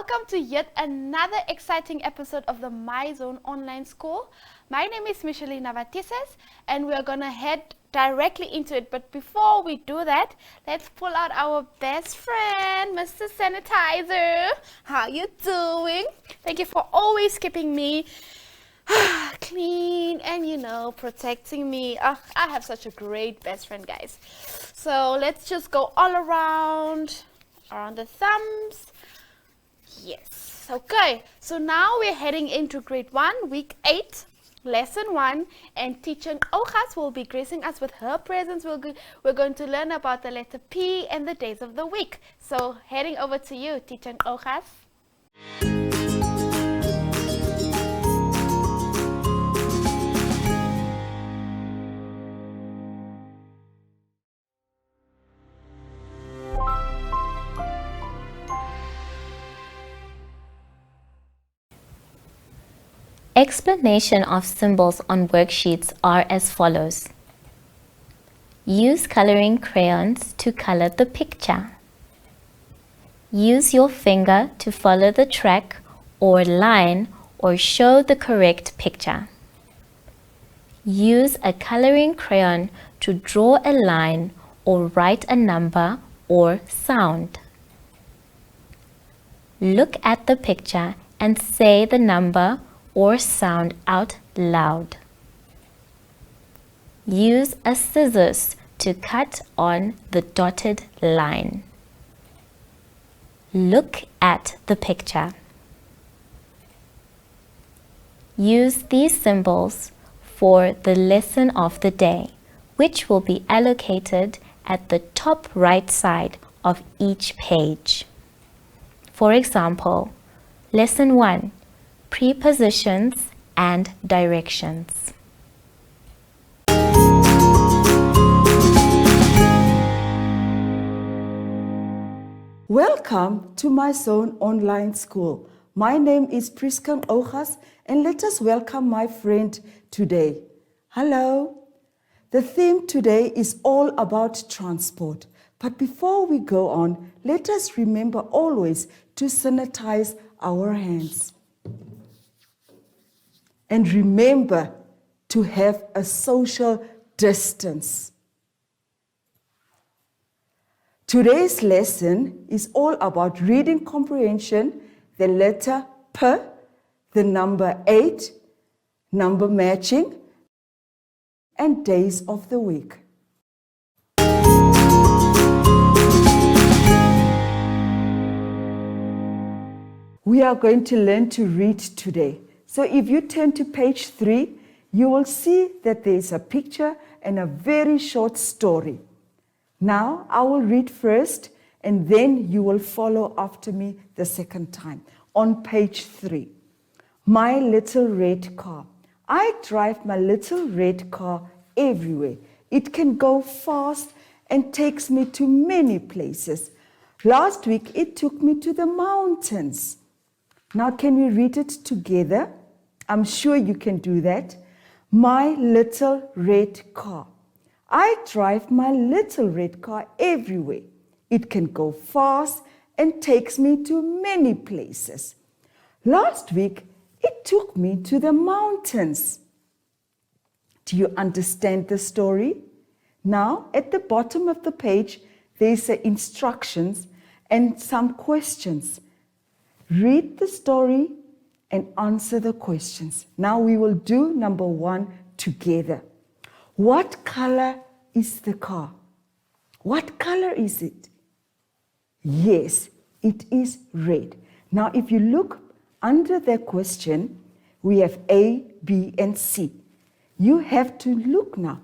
welcome to yet another exciting episode of the My Zone Online School. My name is Micheline Navatises and we are going to head directly into it. But before we do that, let's pull out our best friend, Mr. Sanitizer. How you doing? Thank you for always keeping me clean and protecting me. I have such a great best friend, guys. So let's just go all around the thumbs. Yes. Okay, so now we're heading into grade 1, week 8, lesson 1, and teacher Ogas will be gracing us with her presence. We're going to learn about the letter P and the days of the week. So heading over to you, teacher Ogas. Explanation of symbols on worksheets are as follows. Use coloring crayons to color the picture. Use your finger to follow the track or line or show the correct picture. Use a coloring crayon to draw a line or write a number or sound. Look at the picture and say the number or sound out loud. Use a scissors to cut on the dotted line. Look at the picture. Use these symbols for the lesson of the day, which will be allocated at the top right side of each page. For example, lesson 1, prepositions and directions. Welcome to My Zone Online School. My name is Priska Ogas and let us welcome my friend today. Hello. The theme today is all about transport. But before we go on, let us remember always to sanitize our hands. And remember to have a social distance. Today's lesson is all about reading comprehension, the letter P, the number 8, number matching, and days of the week. We are going to learn to read today. So if you turn to page 3, you will see that there is a picture and a very short story. Now I will read first and then you will follow after me the second time. On page 3, my little red car. I drive my little red car everywhere. It can go fast and takes me to many places. Last week it took me to the mountains. Now can we read it together? I'm sure you can do that. My little red car. I drive my little red car everywhere. It can go fast and takes me to many places. Last week, it took me to the mountains. Do you understand the story? Now, at the bottom of the page, there's the instructions and some questions. Read the story and answer the questions. Now we will do number 1 together. What color is the car? What color is it? Yes, it is red. Now if you look under the question, we have A, B, and C. You have to look now.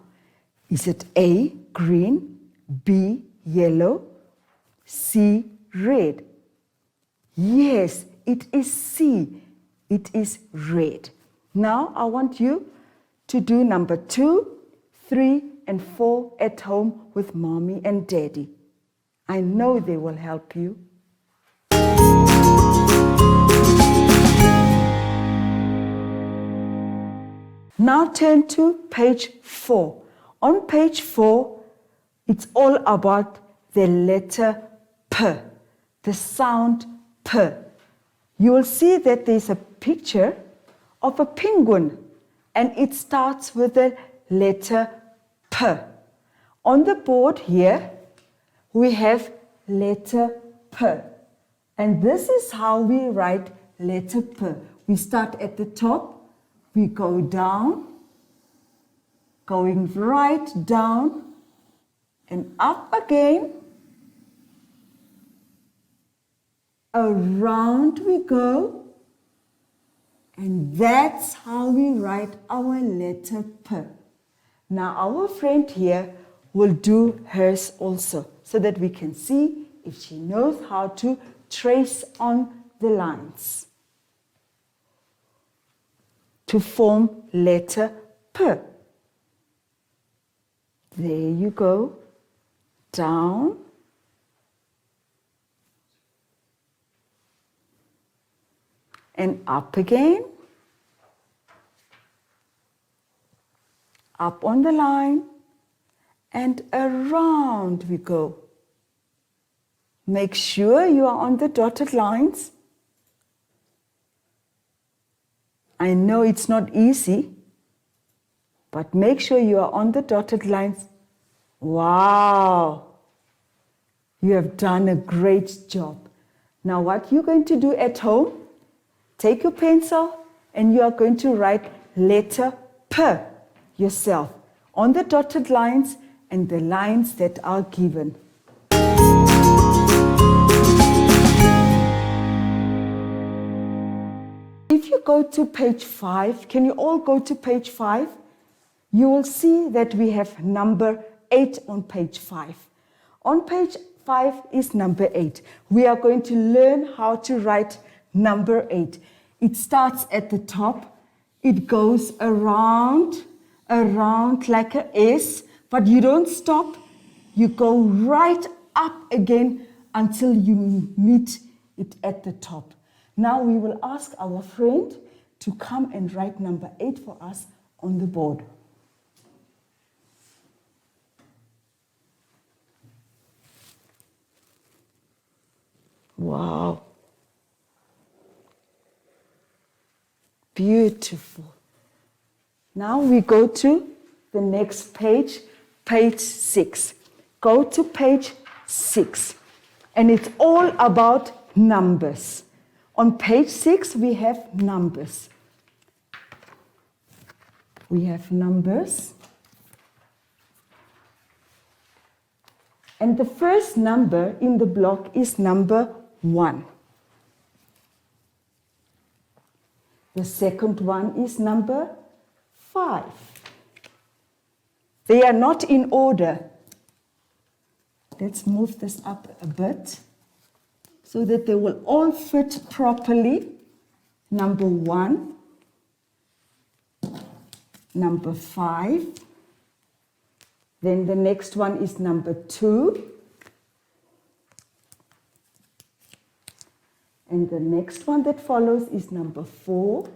Is it A, green, B, yellow, C, red? Yes, it is C. It is red. Now I want you to do number 2, 3, and 4 at home with mommy and daddy. I know they will help you. Now turn to page 4. On page 4, it's all about the letter P, the sound P. you will see that there's a picture of a penguin, and it starts with the letter P. On the board here, we have letter P. And this is how we write letter P. We start at the top, we go down, going right down, and up again. Around we go, and that's how we write our letter P. Now our friend here will do hers also, so that we can see if she knows how to trace on the lines to form letter P. There you go, down, and up again, up on the line, and around we go. Make sure you are on the dotted lines. I know it's not easy, but make sure you are on the dotted lines. Wow! You have done a great job. Now what you're going to do at home, take your pencil and you are going to write letter P yourself on the dotted lines and the lines that are given. If you go to page 5, can you all go to page 5? You will see that we have number 8 on page 5. On page 5 is number 8. We are going to learn how to write number 8. It starts at the top. It goes around like a S, but you don't stop. You go right up again until you meet it at the top. Now we will ask our friend to come and write number 8 for us on the board. Wow. Beautiful. Now we go to the next page, page 6. Go to page 6. And it's all about numbers. On page 6, we have numbers. We have numbers. And the first number in the block is number 1. The second one is number 5. They are not in order. Let's move this up a bit so that they will all fit properly. Number 1, number 5. Then the next one is number 2. And the next one that follows is number 4.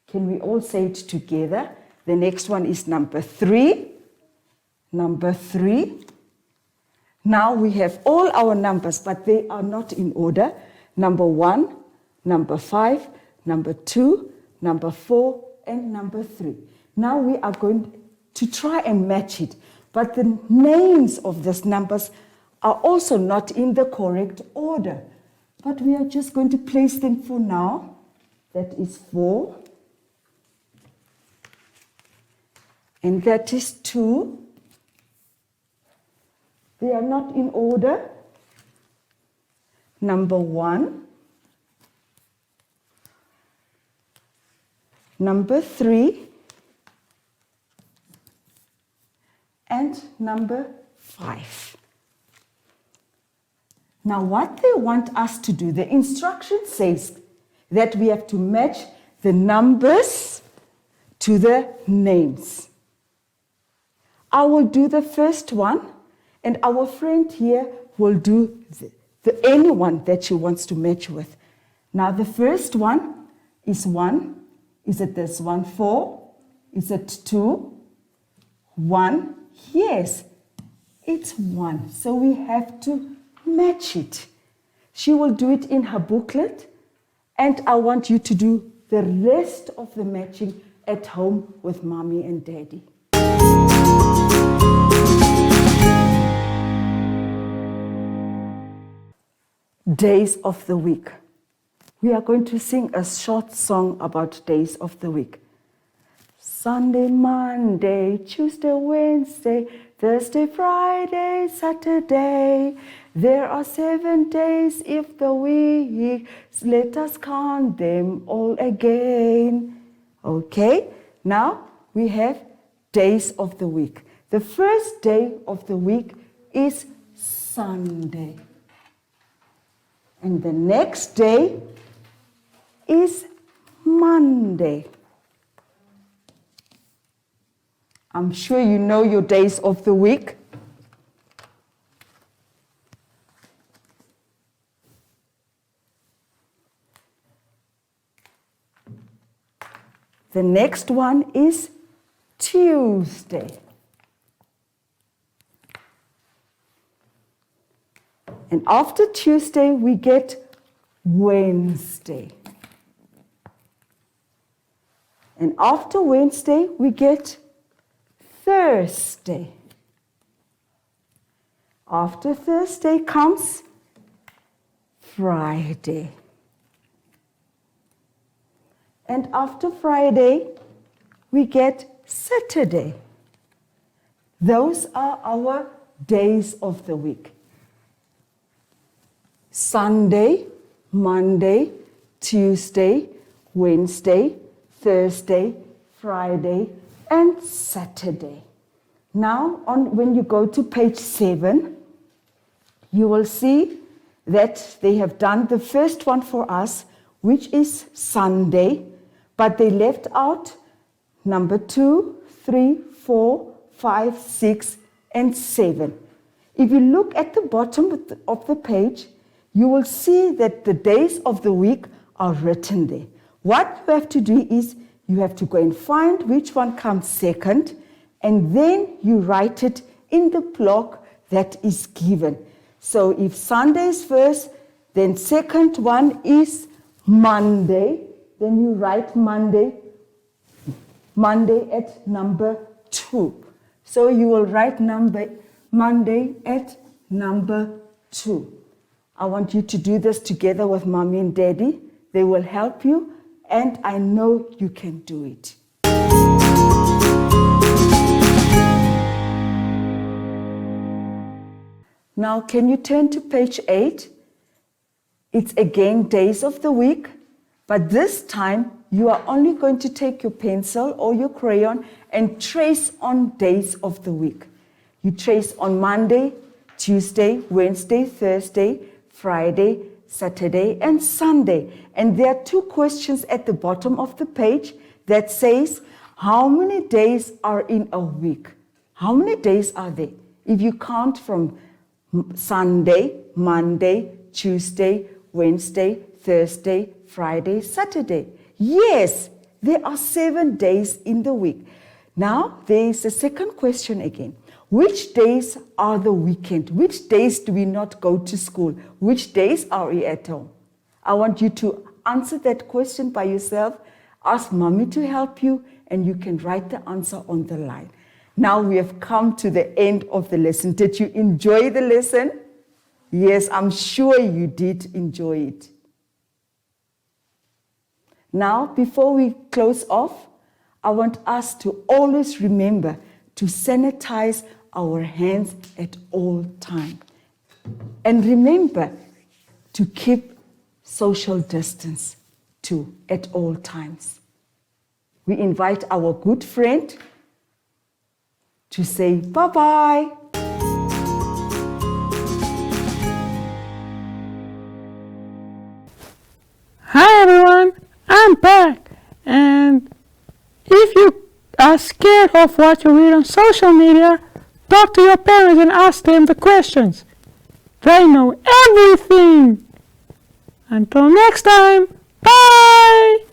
Can we all say it together? The next one is number 3. Number 3. Now we have all our numbers, but they are not in order. Number 1, number 5, number 2, number 4, and number 3. Now we are going to try and match it. But the names of these numbers are also not in the correct order. But we are just going to place them for now. That is 4. And that is 2. They are not in order. Number 1. Number 3. And number 5. Now what they want us to do, the instruction says that we have to match the numbers to the names. I will do the first one, and our friend here will do any one that she wants to match with. Now the first one is 1. Is it this one? 4? Is it 2? 1? Yes. It's 1. So we have to match it. She will do it in her booklet, and I want you to do the rest of the matching at home with mommy and daddy. Days of the week. We are going to sing a short song about days of the week. Sunday, Monday, Tuesday, Wednesday, Thursday, Friday, Saturday. There are 7 days of the week. Let us count them all again. Okay, now we have days of the week. The first day of the week is Sunday. And the next day is Monday. I'm sure you know your days of the week. The next one is Tuesday. And after Tuesday, we get Wednesday. And after Wednesday, we get Thursday. After Thursday comes Friday. And after Friday, we get Saturday. Those are our days of the week. Sunday, Monday, Tuesday, Wednesday, Thursday, Friday, and Saturday. Now, when you go to page 7, you will see that they have done the first one for us, which is Sunday, but they left out number 2, 3, 4, 5, 6, and 7. If you look at the bottom of the page, you will see that the days of the week are written there. What you have to do is you have to go and find which one comes second, and then you write it in the block that is given. So if Sunday is first, then second one is Monday, then you write Monday at number 2. So you will write Monday at number 2. I want you to do this together with mommy and daddy. They will help you, and I know you can do it. Now, can you turn to page 8? It's again days of the week, but this time you are only going to take your pencil or your crayon and trace on days of the week. You trace on Monday, Tuesday, Wednesday, Thursday, Friday, Saturday, and Sunday. And there are 2 questions at the bottom of the page that says, how many days are in a week? How many days are there? If you count from Sunday, Monday, Tuesday, Wednesday, Thursday, Friday, Saturday. Yes, there are 7 days in the week. Now, there is a second question again. Which days are the weekend? Which days do we not go to school? Which days are we at home? I want you to answer that question by yourself. Ask mommy to help you, and you can write the answer on the line. Now we have come to the end of the lesson. Did you enjoy the lesson? Yes, I'm sure you did enjoy it. Now, before we close off, I want us to always remember to sanitize our hands at all times. And remember to keep social distance too at all times. We invite our good friend to say bye-bye. Hi everyone, I'm back, and if you are scared of what you read on social media, talk to your parents and ask them the questions. They know everything. Until next time, bye!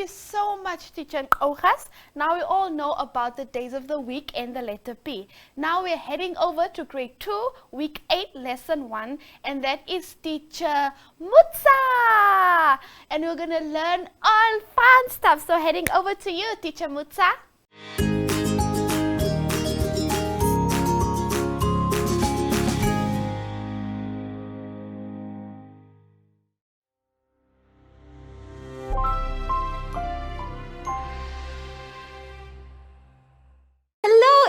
you so much, Teacher Ogas. Now we all know about the days of the week and the letter P. Now we're heading over to grade 2, week 8, lesson 1, and that is Teacher Mutsa. And we're going to learn all fun stuff. So heading over to you, Teacher Mutsa.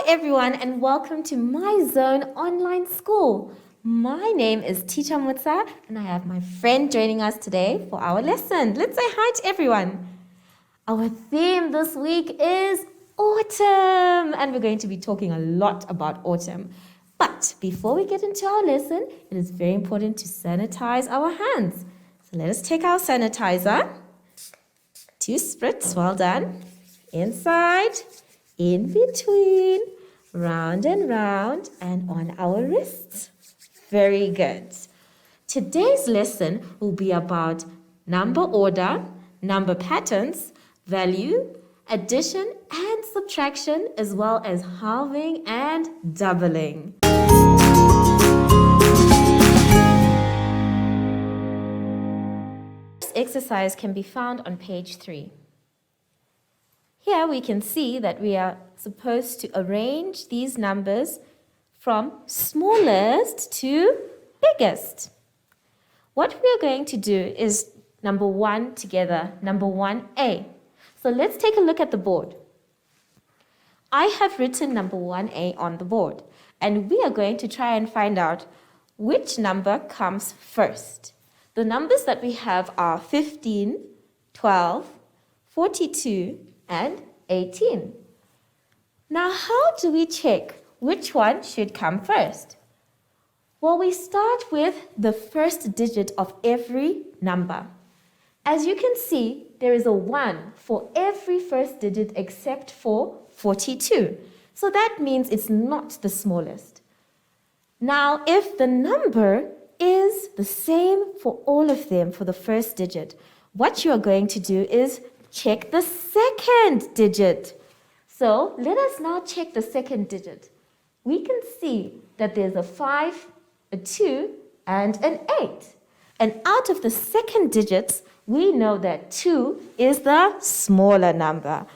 Everyone, and welcome to My Zone Online School. My name is Teacher Mutsa, and I have my friend joining us today for our lesson. Let's say hi to everyone. Our theme this week is autumn, and we're going to be talking a lot about autumn. But before we get into our lesson, it is very important to sanitize our hands. So let us take our sanitizer. 2 spritz, well done. Inside, in between, round and round, and on our wrists. Very good. Today's lesson will be about number order, number patterns, value, addition and subtraction, as well as halving and doubling. This exercise can be found on page 3. Here we can see that we are supposed to arrange these numbers from smallest to biggest. What we are going to do is number 1 together, number 1A. So let's take a look at the board. I have written number 1A on the board, and we are going to try and find out which number comes first. The numbers that we have are 15, 12, 42, and 18. Now, how do we check which one should come first? Well, we start with the first digit of every number. As you can see, there is a 1 for every first digit except for 42. So that means it's not the smallest. Now, if the number is the same for all of them for the first digit, what you are going to do is check the second digit. So let us now check the second digit. We can see that there's a 5, a 2, and an 8. And out of the second digits, we know that 2 is the smaller number.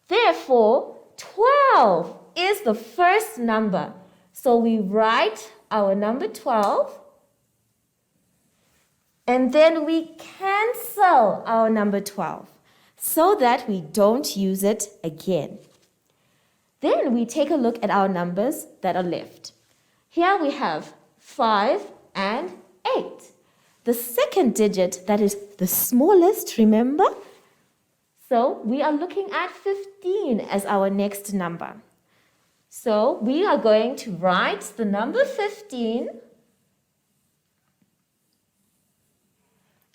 Therefore, 12 is the first number. So we write our number 12, and then we cancel our number 12 so that we don't use it again. Then we take a look at our numbers that are left. Here we have 5 and 8. The second digit, that is the smallest, remember? So we are looking at 15 as our next number. So we are going to write the number 15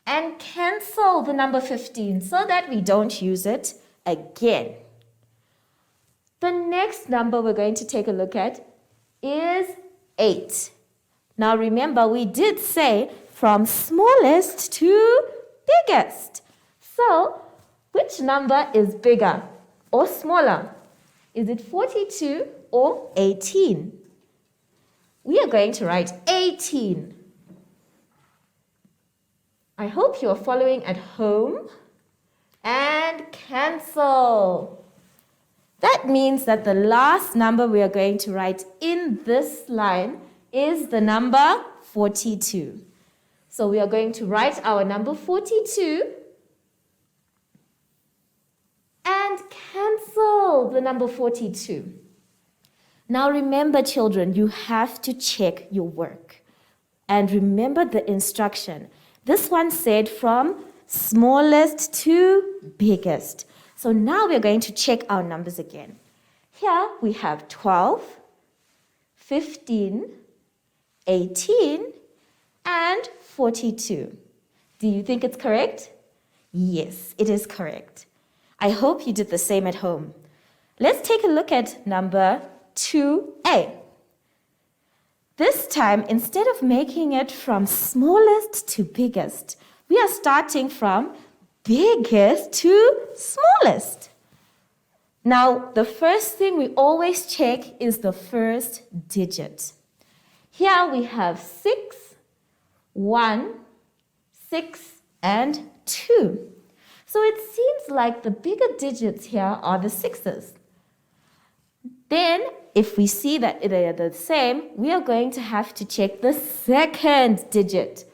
and cancel the number 15 so that we don't use it again. The next number we're going to take a look at is 8. Now remember, we did say from smallest to biggest. So, which number is bigger or smaller? Is it 42 or 18? We are going to write 18. I hope you are following at home. And cancel. That means that the last number we are going to write in this line is the number 42. So we are going to write our number 42 and cancel the number 42. Now remember, children, you have to check your work. And remember the instruction. This one said from smallest to biggest. So now we're going to check our numbers again. Here we have 12, 15, 18, and 42. Do you think it's correct? Yes, it is correct. I hope you did the same at home. Let's take a look at number 2A. This time, instead of making it from smallest to biggest, we are starting from biggest to smallest. Now, the first thing we always check is the first digit. Here we have 6, 1, 6, and 2. So it seems like the bigger digits here are the 6s. Then, if we see that they are the same, we are going to have to check the second digit.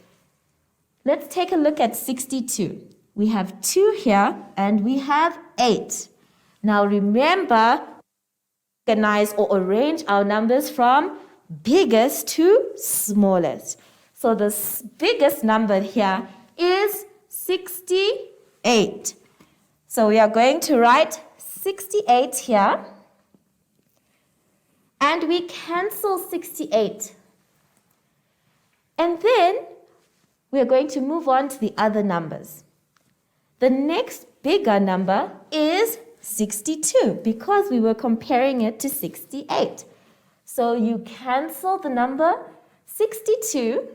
Let's take a look at 62. We have 2 here and we have 8. Now remember, organize or arrange our numbers from biggest to smallest. So the biggest number here is 68. So we are going to write 68 here. And we cancel 68. And then we are going to move on to the other numbers. The next bigger number is 62 because we were comparing it to 68. So you cancel the number 62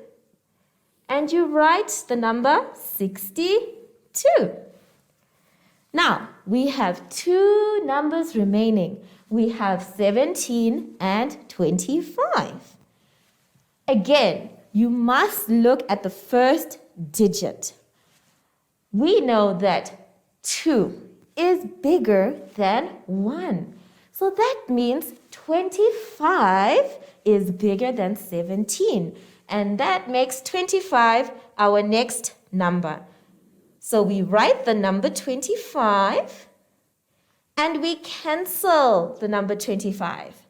and you write the number 62. Now, we have 2 numbers remaining. We have 17 and 25. Again, you must look at the first digit. We know that 2 is bigger than 1. So that means 25 is bigger than 17. And that makes 25 our next number. So we write the number 25 and we cancel the number 25.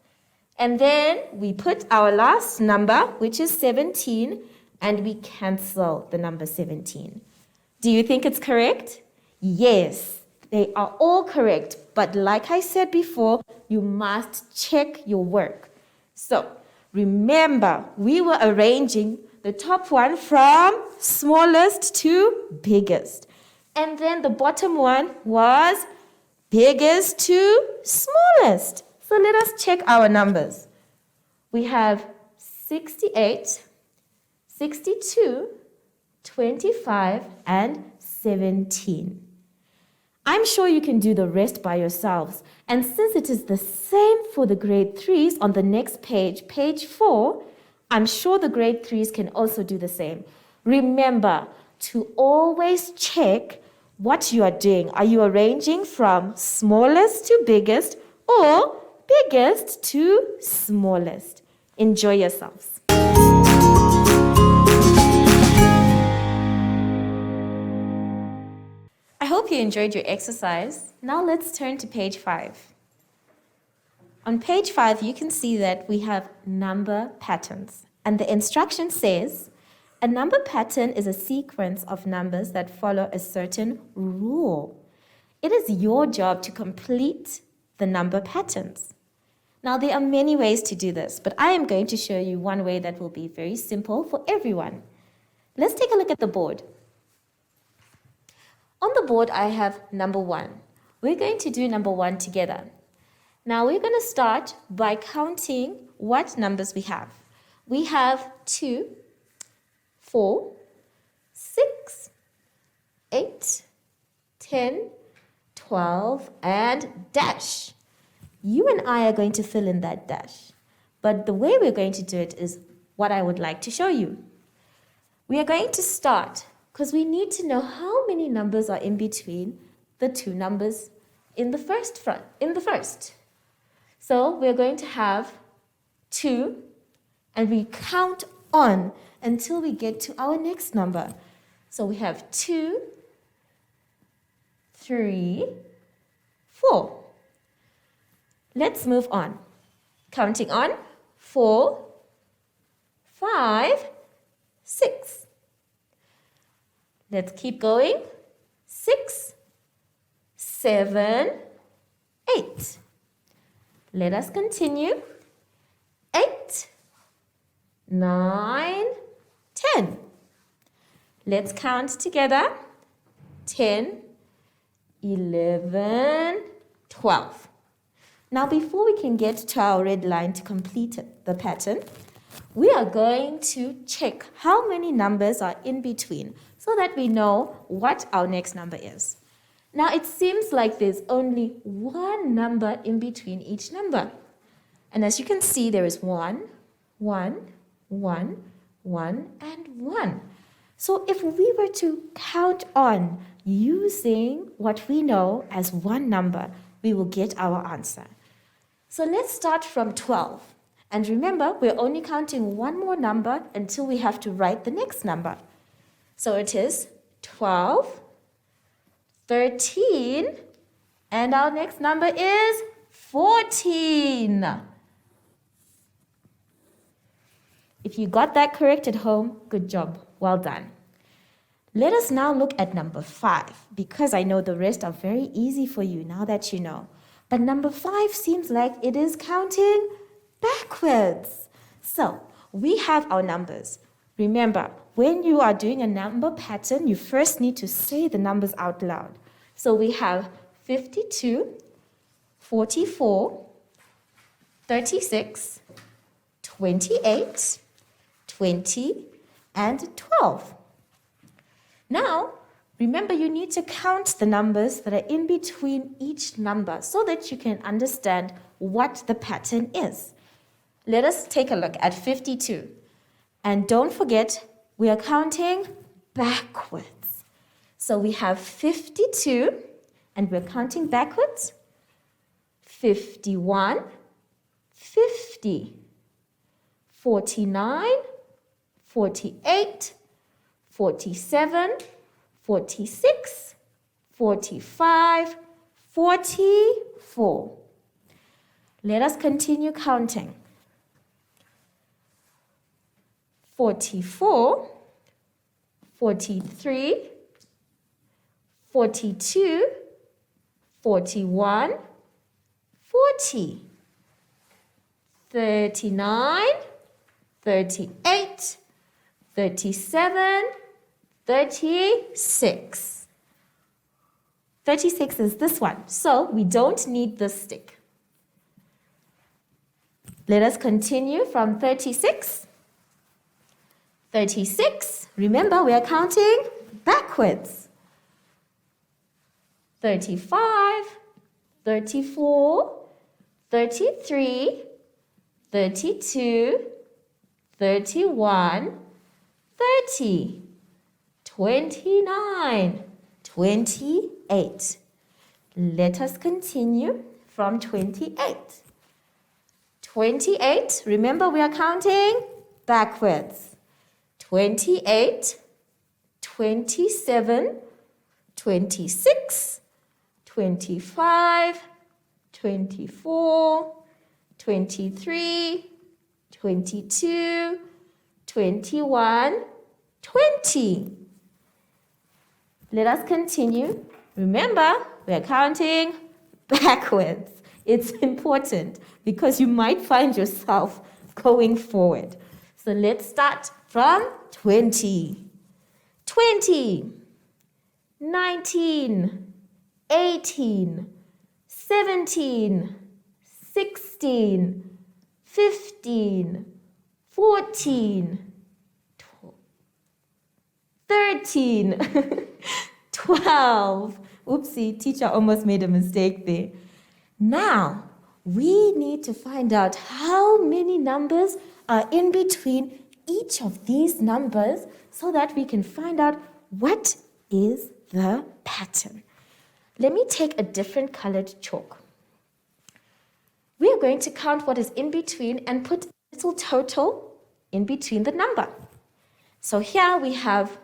And then we put our last number, which is 17, and we cancel the number 17. Do you think it's correct? Yes, they are all correct. But like I said before, you must check your work. So remember, we were arranging the top one from smallest to biggest. And then the bottom one was biggest to smallest. So let us check our numbers. We have 68, 62, 25, and 17. I'm sure you can do the rest by yourselves. And since it is the same for the grade 3s on the next page, page 4, I'm sure the grade 3s can also do the same. Remember to always check what you are doing. Are you arranging from smallest to biggest or biggest to smallest? Enjoy yourselves. I hope you enjoyed your exercise. Now let's turn to page 5. On page 5, you can see that we have number patterns. And the instruction says, a number pattern is a sequence of numbers that follow a certain rule. It is your job to complete the number patterns. Now, there are many ways to do this, but I am going to show you one way that will be very simple for everyone. Let's take a look at the board. On the board, I have number 1. We're going to do number 1 together. Now, we're going to start by counting what numbers we have. We have 2, 4, 6, 8, 10, 12, and dash. You and I are going to fill in that dash. But the way we're going to do it is what I would like to show you. We are going to start because we need to know how many numbers are in between the 2 numbers in the first. So we're going to have 2 and we count on until we get to our next number. So we have 2, 3, 4. Let's move on. Counting on 4, 5, 6. Let's keep going. 6, 7, 8. Let us continue. 8, 9, 10. Let's count together. 10, 11, 12. Now, before we can get to our red line to complete the pattern, we are going to check how many numbers are in between so that we know what our next number is. Now, it seems like there's only one number in between each number. And as you can see, there is 1, 1, 1, 1, and 1. So if we were to count on using what we know as one number, we will get our answer. So let's start from 12. And remember, we're only counting one more number until we have to write the next number. So it is 12, 13, and our next number is 14. If you got that correct at home, good job. Well done. Let us now look at number 5, because I know the rest are very easy for you now that you know. But number 5 seems like it is counting backwards. So we have our numbers. Remember, when you are doing a number pattern, you first need to say the numbers out loud. So we have 52, 44, 36, 28, 20, and 12. Now, remember you need to count the numbers that are in between each number so that you can understand what the pattern is. Let us take a look at 52. And don't forget, we are counting backwards. So we have 52, and we're counting backwards. 51, 50, 49, 48, 47, 46, 45, 44. Let us continue counting. 44, 43, 42, 41, 40, 39, 38, 37, 36. 36 is this one, so we don't need this stick. Let us continue from 36. 36, remember we are counting backwards. 35, 34, 33, 32, 31, 30, 29, 28. Let us continue from 28. 28, remember we are counting backwards. 28, 27, 26, 25, 24, 23, 22, 21, 20. Let us continue. Remember, we're counting backwards. It's important because you might find yourself going forward. So let's start from 20. 20, 19, 18, 17, 16, 15, 14, 13, 12. Oopsie, teacher almost made a mistake there. Now, we need to find out how many numbers are in between each of these numbers so that we can find out what is the pattern. Let me take a different colored chalk. We are going to count what is in between and put a little total in between the number. So here we have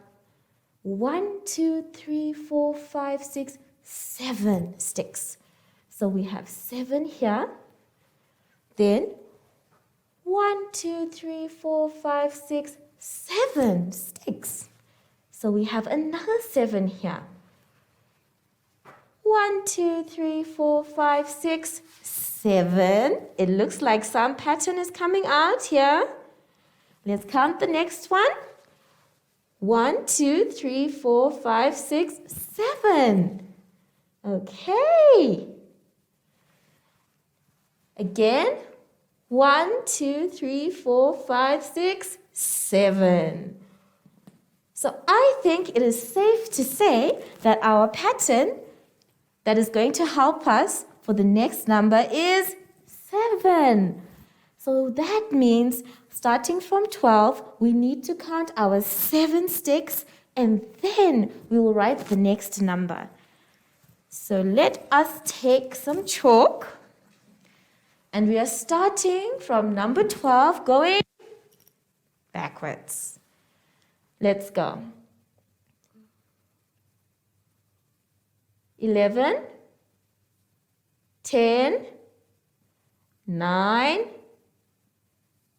1, 2, 3, 4, 5, 6, 7 sticks. So we have 7 here. Then 1, 2, 3, 4, 5, 6, 7 sticks. So we have another 7 here. 1, 2, 3, 4, 5, 6, 7. It looks like some pattern is coming out here. Let's count the next one. 1, 2, 3, 4, 5, 6, 7. Okay. Again. 1, 2, 3, 4, 5, 6, 7. So I think it is safe to say that our pattern that is going to help us for the next number is 7. So that means starting from 12, we need to count our 7 sticks and then we will write the next number. So let us take some chalk and we are starting from number 12 going backwards. Let's go. 11, 10, 9,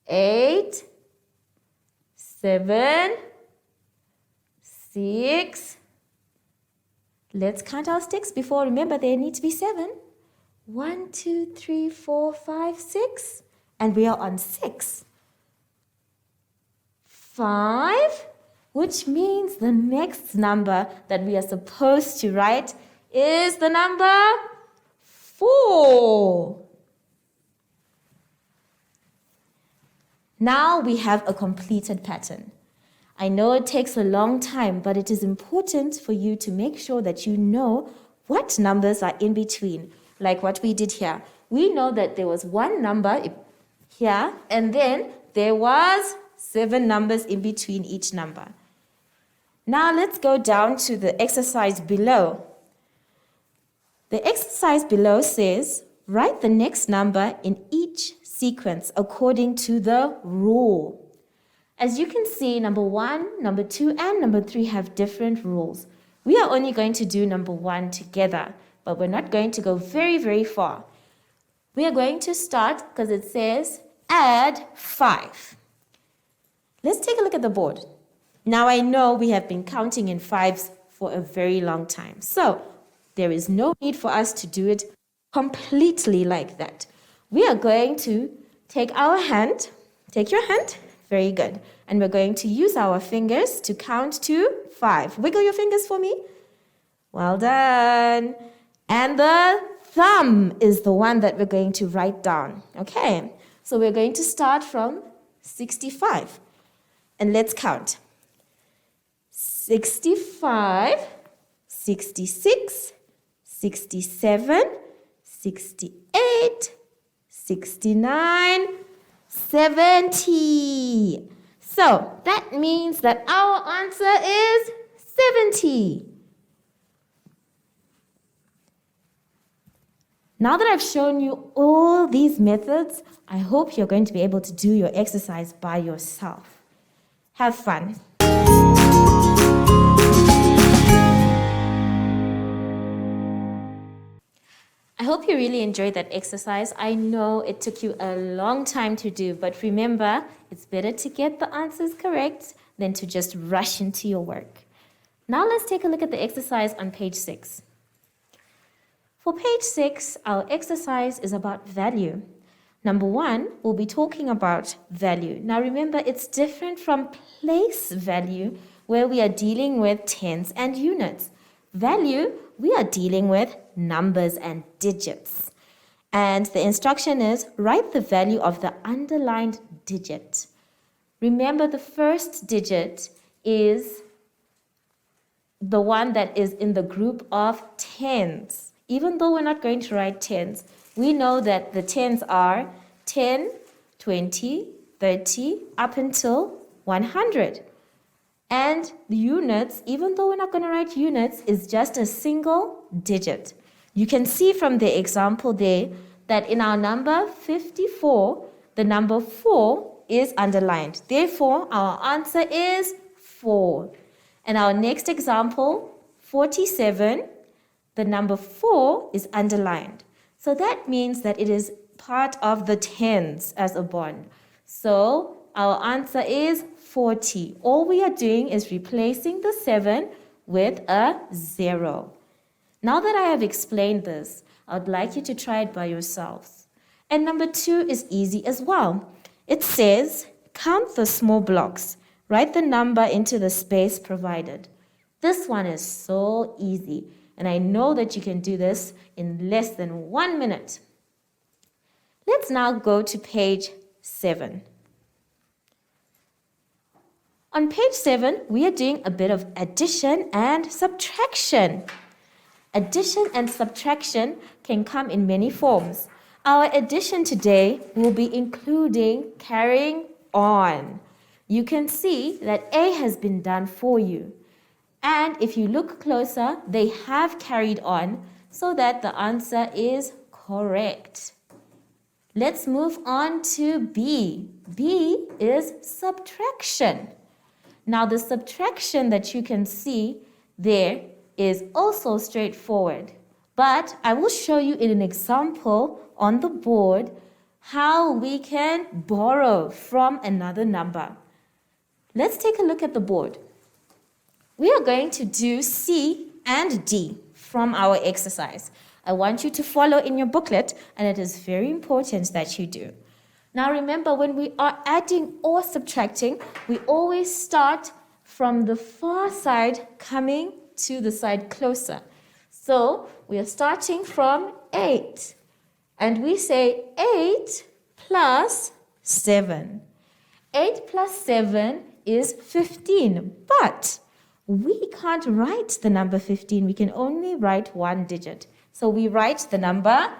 8, 7, 6. Let's count our sticks before. Remember, there need to be 7. 1, 2, 3, 4, 5, 6. And we are on 6. 5, which means the next number that we are supposed to write is the number 4. Now we have a completed pattern. I know it takes a long time, but it is important for you to make sure that you know what numbers are in between, like what we did here. We know that there was one number here, and then there was 7 numbers in between each number. Now let's go down to the exercise below. The exercise below says, write the next number in each sequence according to the rule. As you can see, number 1, number 2, and number 3 have different rules. We are only going to do number 1 together, but we're not going to go very, very far. We are going to start because it says add 5. Let's take a look at the board. Now I know we have been counting in 5s for a very long time, so there is no need for us to do it completely like that. We are going to take our hand, take your hand, very good, and we're going to use our fingers to count to 5. Wiggle your fingers for me. Well done. And the thumb is the one that we're going to write down. Okay, so we're going to start from 65. And let's count. 65, 66, 67, 68, 69, 70. So that means that our answer is 70. Now that I've shown you all these methods, I hope you're going to be able to do your exercise by yourself. Have fun. I hope you really enjoyed that exercise. I know it took you a long time to do, but remember, it's better to get the answers correct than to just rush into your work. Now let's take a look at the exercise on page 6. For page 6, our exercise is about value. Number 1, we'll be talking about value. Now remember, it's different from place value, where we are dealing with tens and units. Value, we are dealing with numbers and digits. And the instruction is, write the value of the underlined digit. Remember, the first digit is the one that is in the group of tens. Even though we're not going to write tens, we know that the tens are 10, 20, 30, up until 100. And the units, even though we're not going to write units, is just a single digit. You can see from the example there that in our number 54, the number 4 is underlined. Therefore, our answer is 4. And our next example, 47, the number 4 is underlined. So that means that it is part of the tens as a bond. So our answer is 40. All we are doing is replacing the 7 with a 0. Now that I have explained this, I would like you to try it by yourselves. And number 2 is easy as well. It says, count the small blocks. Write the number into the space provided. This one is so easy, and I know that you can do this in less than 1 minute. Let's now go to page 7. On page 7, we are doing a bit of addition and subtraction. Addition and subtraction can come in many forms. Our addition today will be including carrying on. You can see that A has been done for you. And if you look closer, they have carried on so that the answer is correct. Let's move on to B. B is subtraction. Now the subtraction that you can see there is also straightforward. But I will show you in an example on the board how we can borrow from another number. Let's take a look at the board. We are going to do C and D from our exercise. I want you to follow in your booklet, and it is very important that you do. Now remember, when we are adding or subtracting, we always start from the far side coming to the side closer. So we are starting from 8. And we say 8 plus 7. 8 plus 7 is 15. But we can't write the number 15. We can only write one digit. So we write the number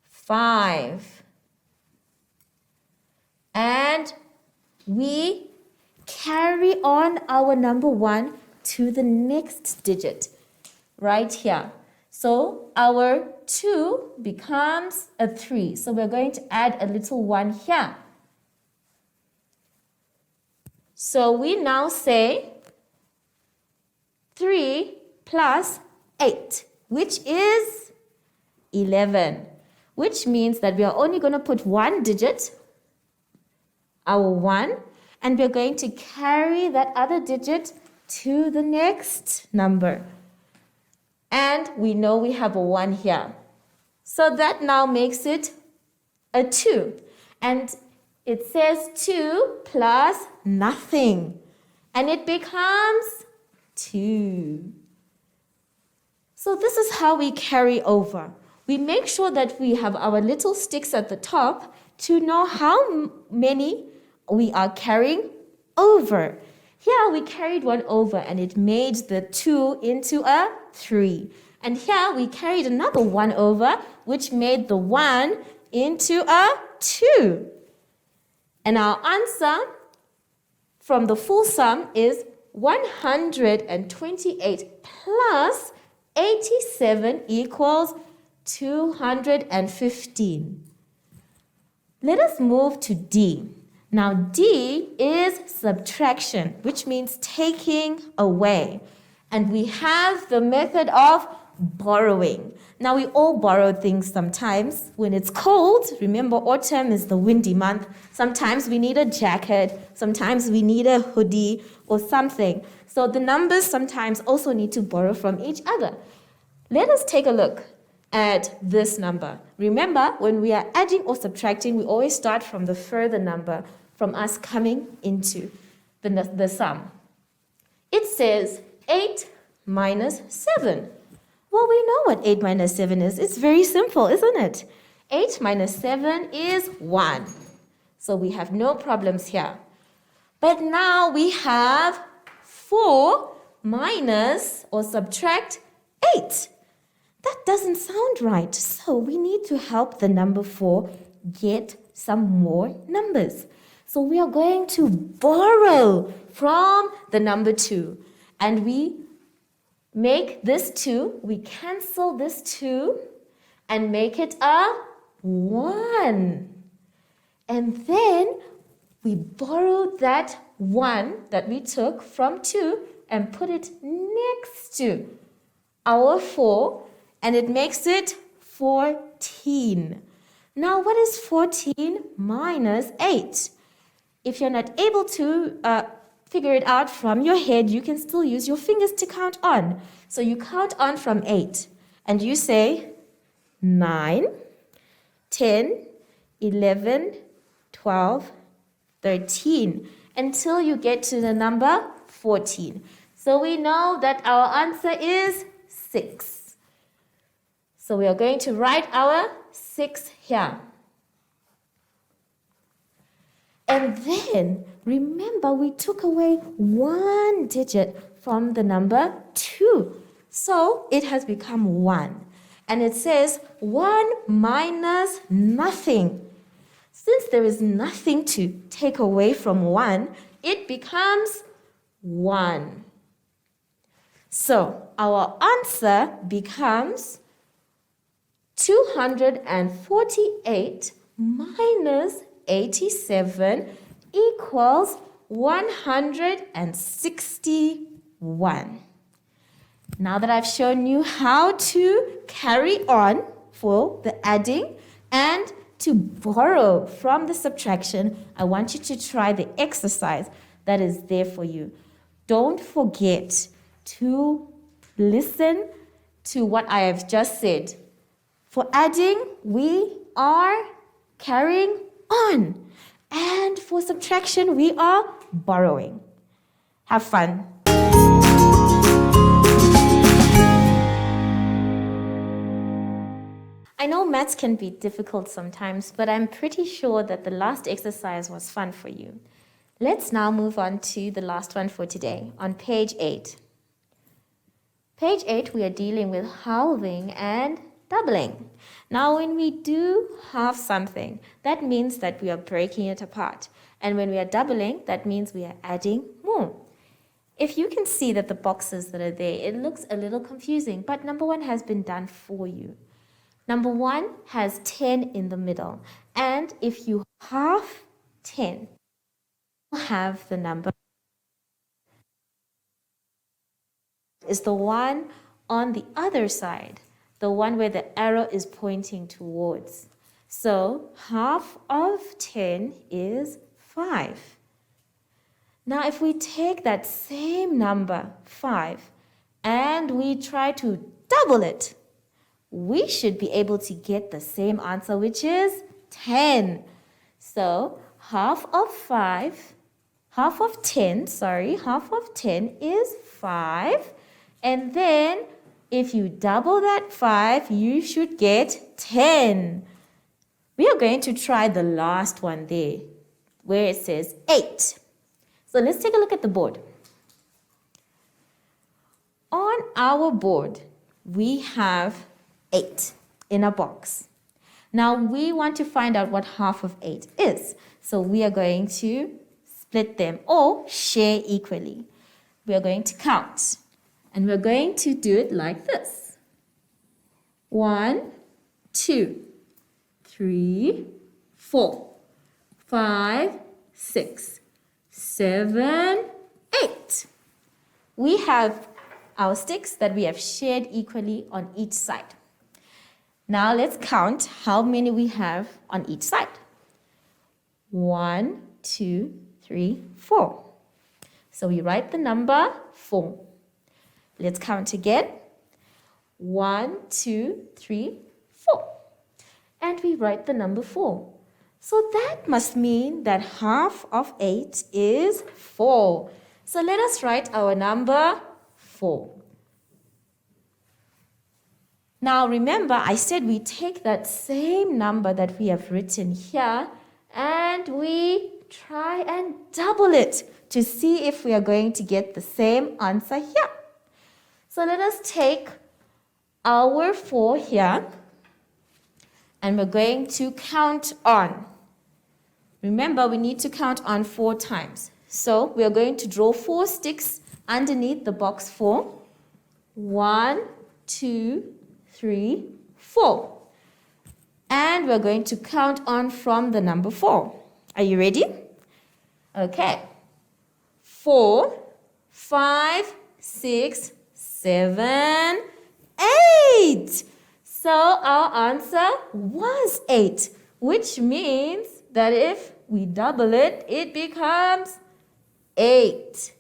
5. And we carry on our number 1 to the next digit right here. So our 2 becomes a 3. So we're going to add a little 1 here. So we now say 3 plus 8, which is 11, which means that we are only going to put one digit, our 1, and we're going to carry that other digit to the next number. And we know we have a 1 here. So that now makes it a 2. And it says 2 plus nothing. And it becomes 2. So this is how we carry over. We make sure that we have our little sticks at the top to know how many we are carrying over. Here we carried 1 over and it made the 2 into a 3. And here we carried another 1 over, which made the 1 into a 2. And our answer from the full sum is 128 plus 87 equals 215. Let us move to D. Now D is subtraction, which means taking away. And we have the method of borrowing. Now we all borrow things sometimes. When it's cold, remember autumn is the windy month. Sometimes we need a jacket, sometimes we need a hoodie or something. So the numbers sometimes also need to borrow from each other. Let us take a look at this number. Remember, when we are adding or subtracting, we always start from the further number, from us coming into the sum. It says 8 minus 7. Well, we know what 8 minus 7 is. It's very simple, isn't it? 8 minus 7 is 1. So we have no problems here. But now we have 4 minus or subtract 8. That doesn't sound right. So we need to help the number 4 get some more numbers. So we are going to borrow from the number 2. And we make this 2, we cancel this 2 and make it a 1. And then we borrow that 1 that we took from 2 and put it next to our 4, and it makes it 14. Now what is 14 minus 8? If you're not able to figure it out from your head, you can still use your fingers to count on. So you count on from 8 and you say 9, 10, 11, 12, 13 until you get to the number 14. So we know that our answer is 6. So we are going to write our 6 here. And then, remember, we took away 1 digit from the number 2. So it has become 1. And it says 1 minus nothing. Since there is nothing to take away from 1, it becomes 1. So our answer becomes 248 minus 87 equals 161. Now that I've shown you how to carry on for the adding and to borrow from the subtraction, I want you to try the exercise that is there for you. Don't forget to listen to what I have just said. For adding, we are carrying on. And for subtraction, we are borrowing. Have fun. I know maths can be difficult sometimes, but I'm pretty sure that the last exercise was fun for you. Let's now move on to the last one for today, on page 8. Page 8, we are dealing with halving and doubling. Now, when we do halve something, that means that we are breaking it apart. And when we are doubling, that means we are adding more. If you can see that the boxes that are there, it looks a little confusing, but number 1 has been done for you. Number 1 has 10 in the middle. And if you halve 10, you have the number is the one on the other side, the one where the arrow is pointing towards. So half of 10 is 5. Now if we take that same number, 5, and we try to double it, we should be able to get the same answer, which is 10. So half of 10 is 5. And then if you double that 5, you should get 10. We are going to try the last one there, where it says 8. So let's take a look at the board. On our board, we have 8 in a box. Now we want to find out what half of 8 is. So we are going to split them or share equally. We are going to count. And we're going to do it like this. 1, 2, 3, 4, 5, 6, 7, 8. We have our sticks that we have shared equally on each side. Now let's count how many we have on each side. 1, 2, 3, 4. So we write the number 4. Let's count again. 1, 2, 3, 4. And we write the number 4. So that must mean that half of 8 is 4. So let us write our number 4. Now remember, I said we take that same number that we have written here and we try and double it to see if we are going to get the same answer here. So let us take our 4 here and we're going to count on. Remember, we need to count on 4 times. So we are going to draw 4 sticks underneath the box 4. 1, 2, 3, 4. And we're going to count on from the number 4. Are you ready? Okay. 4, 5, 6, 7, 8. So our answer was 8, which means that if we double it, it becomes 8.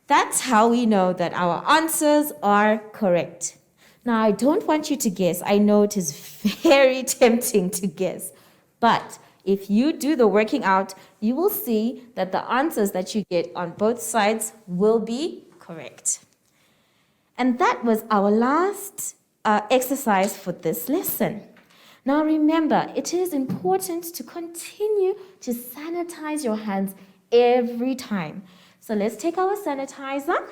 That's how we know that our answers are correct. Now, I don't want you to guess. I know it is very tempting to guess. But if you do the working out, you will see that the answers that you get on both sides will be correct. And that was our last exercise for this lesson. Now remember, it is important to continue to sanitize your hands every time. So let's take our sanitizer.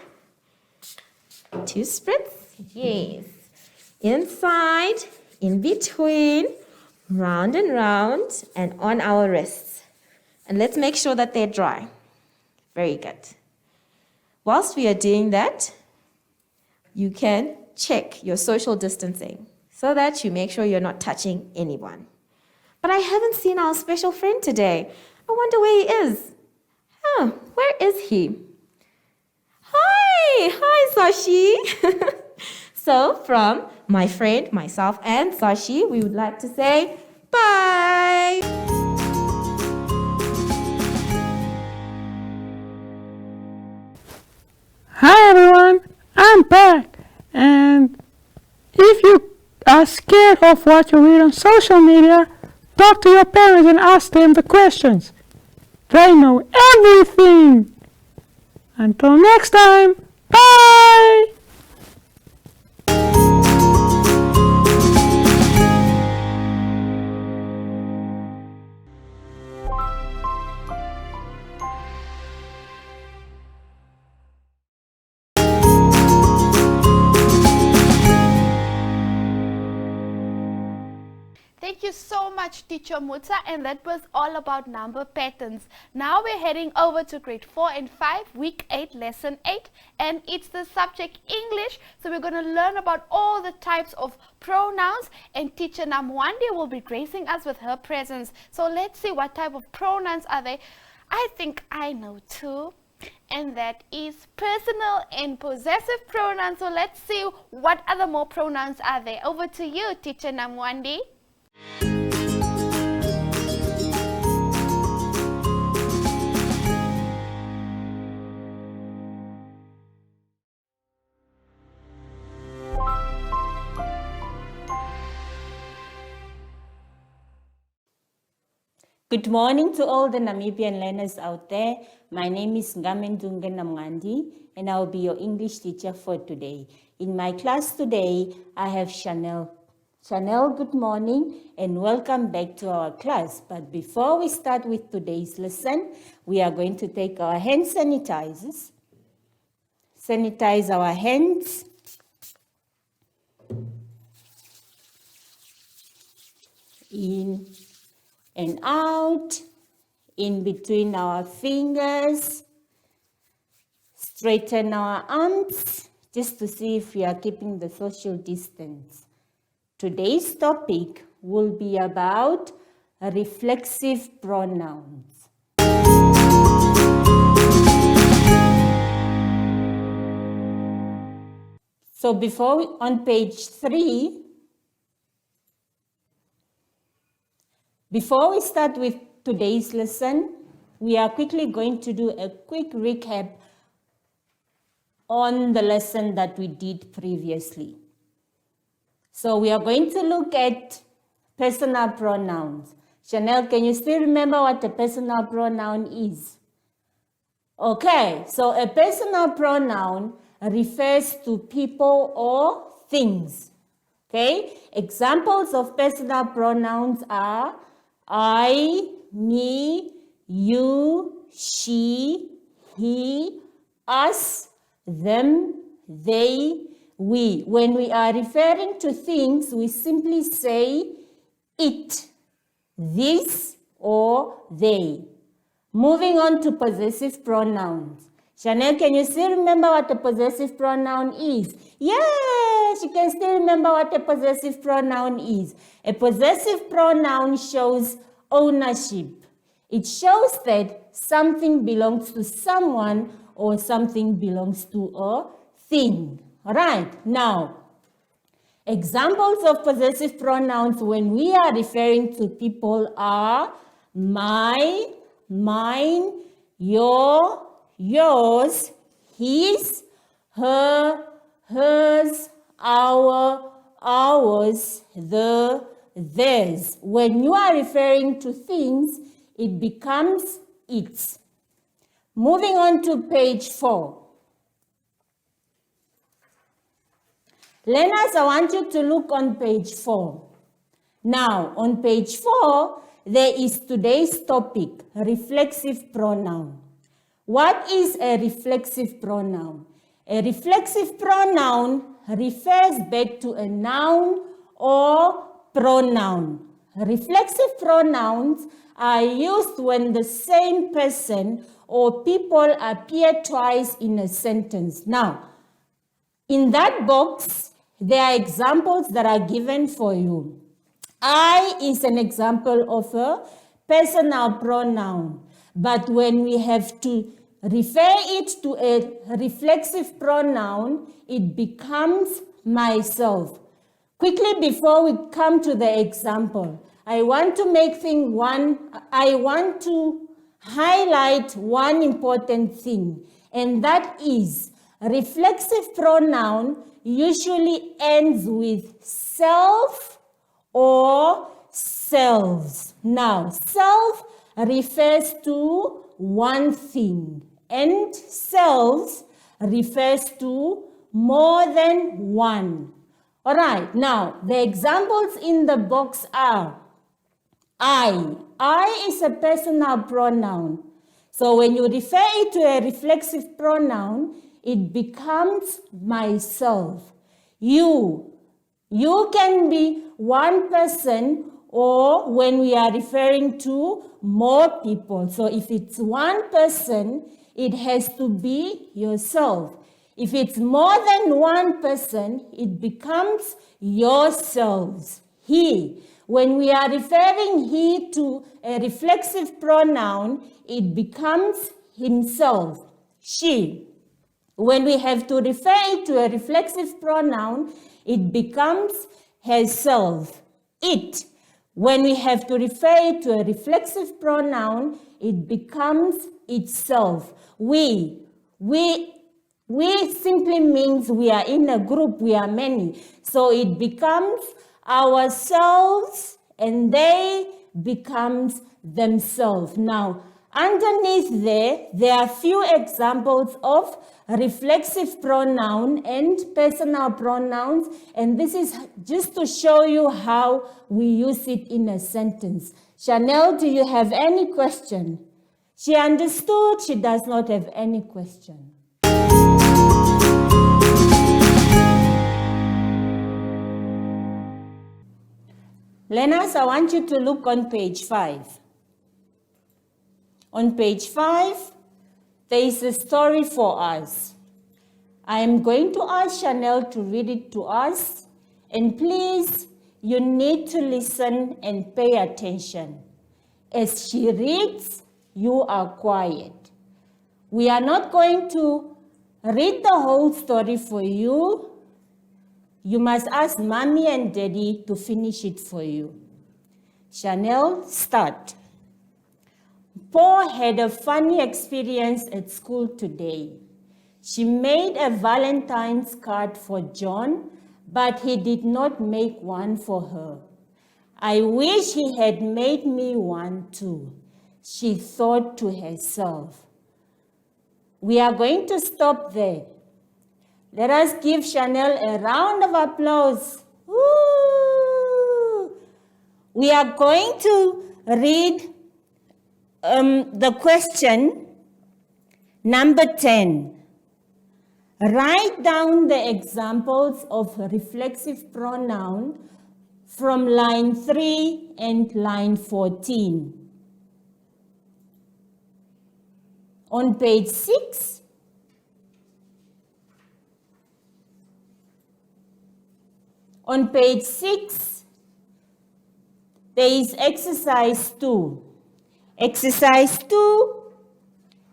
2 spritz, yes. Inside, in between, round and round, and on our wrists. And let's make sure that they're dry. Very good. Whilst we are doing that, you can check your social distancing so that you make sure you're not touching anyone. But I haven't seen our special friend today. I wonder where he is. Where is he? Hi, Sashi. So from my friend, myself, and Sashi, we would like to say bye. Hi everyone, I'm back. And if you are scared of what you read on social media, talk to your parents and ask them the questions. They know everything. Until next time, bye! Thank you so much, Teacher Mutsa, and that was all about number patterns. Now we're heading over to grade 4 and 5, week 8, lesson 8, and it's the subject English. So we're going to learn about all the types of pronouns, and Teacher Namwandi will be gracing us with her presence. So let's see what type of pronouns are they. I think I know two, and that is personal and possessive pronouns. So let's see what other more pronouns are there. Over to you, Teacher Namwandi. Good morning to all the Namibian learners out there. My name is Ngamendunge Namwandi, and I will be your English teacher for today. In my class today, I have Chanel. Chanel, good morning and welcome back to our class. But before we start with today's lesson, we are going to take our hand sanitizers. Sanitize our hands. In and out, in between our fingers. Straighten our arms just to see if we are keeping the social distance. Today's topic will be about reflexive pronouns. So on page 3, before we start with today's lesson, we are quickly going to do a quick recap on the lesson that we did previously. So we are going to look at personal pronouns. Chanel, can you still remember what a personal pronoun is? Okay, so a personal pronoun refers to people or things. Okay, examples of personal pronouns are I, me, you, she, he, us, them, they, we. When we are referring to things, we simply say it, this, or they. Moving on to possessive pronouns. Chanel, can you still remember what a possessive pronoun is? Yes, you can still remember what a possessive pronoun is. A possessive pronoun shows ownership. It shows that something belongs to someone or something belongs to a thing. All right, now, examples of possessive pronouns when we are referring to people are my, mine, your, yours, his, her, hers, our, ours, the, theirs. When you are referring to things, it becomes its. Moving on to page 4. Learners, I want you to look on page 4. Now, on page 4, there is today's topic, reflexive pronoun. What is a reflexive pronoun? A reflexive pronoun refers back to a noun or pronoun. Reflexive pronouns are used when the same person or people appear twice in a sentence. Now, in that box, there are examples that are given for you. I is an example of a personal pronoun, but when we have to refer it to a reflexive pronoun, it becomes myself. Quickly, before we come to the example, I want to highlight one important thing, and that is reflexive pronoun usually ends with self or selves. Now, self refers to one thing, and selves refers to more than one. All right, now the examples in the box are I. I is a personal pronoun. So when you refer it to a reflexive pronoun, it becomes myself. You can be one person, or when we are referring to more people. So if it's one person, it has to be yourself. If it's more than one person, it becomes yourselves. He. When we are referring he to a reflexive pronoun, it becomes himself. She. When we have to refer it to a reflexive pronoun, it becomes herself. It. When we have to refer it to a reflexive pronoun, it becomes itself. We simply means we are in a group, we are many. So it becomes ourselves and they becomes themselves. Now, underneath there are few examples of reflexive pronoun and personal pronouns, and this is just to show you how we use it in a sentence. Chanel, do you have any question? She understood, she does not have any question. Lenas, I want you to look on page 5. On page 5, there is a story for us. I am going to ask Chanel to read it to us, and please, you need to listen and pay attention. As she reads, you are quiet. We are not going to read the whole story for you. You must ask Mommy and Daddy to finish it for you. Chanel, start. Paul had a funny experience at school today. She made a Valentine's card for John, but he did not make one for her. I wish he had made me one too, she thought to herself. We are going to stop there. Let us give Chanel a round of applause. Woo! We are going to read the question number 10. Write down the examples of reflexive pronoun from line 3 and line 14. On page 6, on page 6, there is exercise 2. Exercise 2,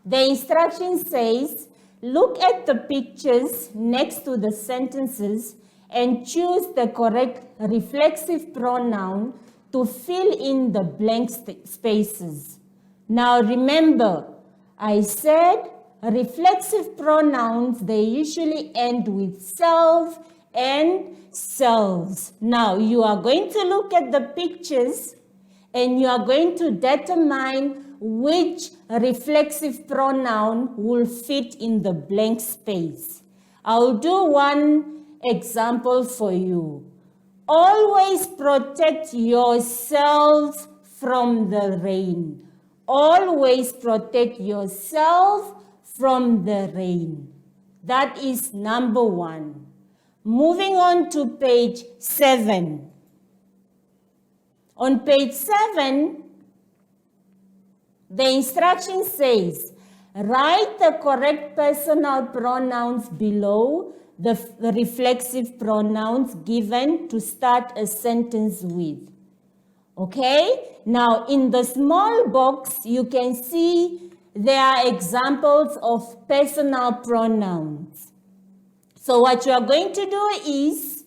the instruction says, look at the pictures next to the sentences and choose the correct reflexive pronoun to fill in the blank spaces. Now remember, I said reflexive pronouns, they usually end with self and selves. Now you are going to look at the pictures and you are going to determine which reflexive pronoun will fit in the blank space. I'll do one example for you. Always protect yourselves from the rain. Always protect yourself from the rain. That is number 1. Moving on to page 7. On page 7, the instruction says, write the correct personal pronouns below the reflexive pronouns given to start a sentence with. Okay? Now, in the small box, you can see there are examples of personal pronouns. So what you are going to do is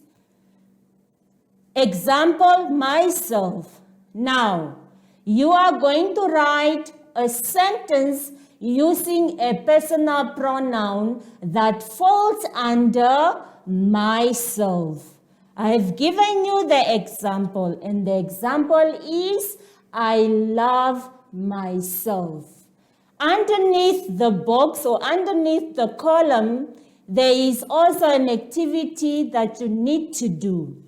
example myself. Now, you are going to write a sentence using a personal pronoun that falls under myself. I've given you the example, and the example is I love myself. Underneath the box or underneath the column, there is also an activity that you need to do.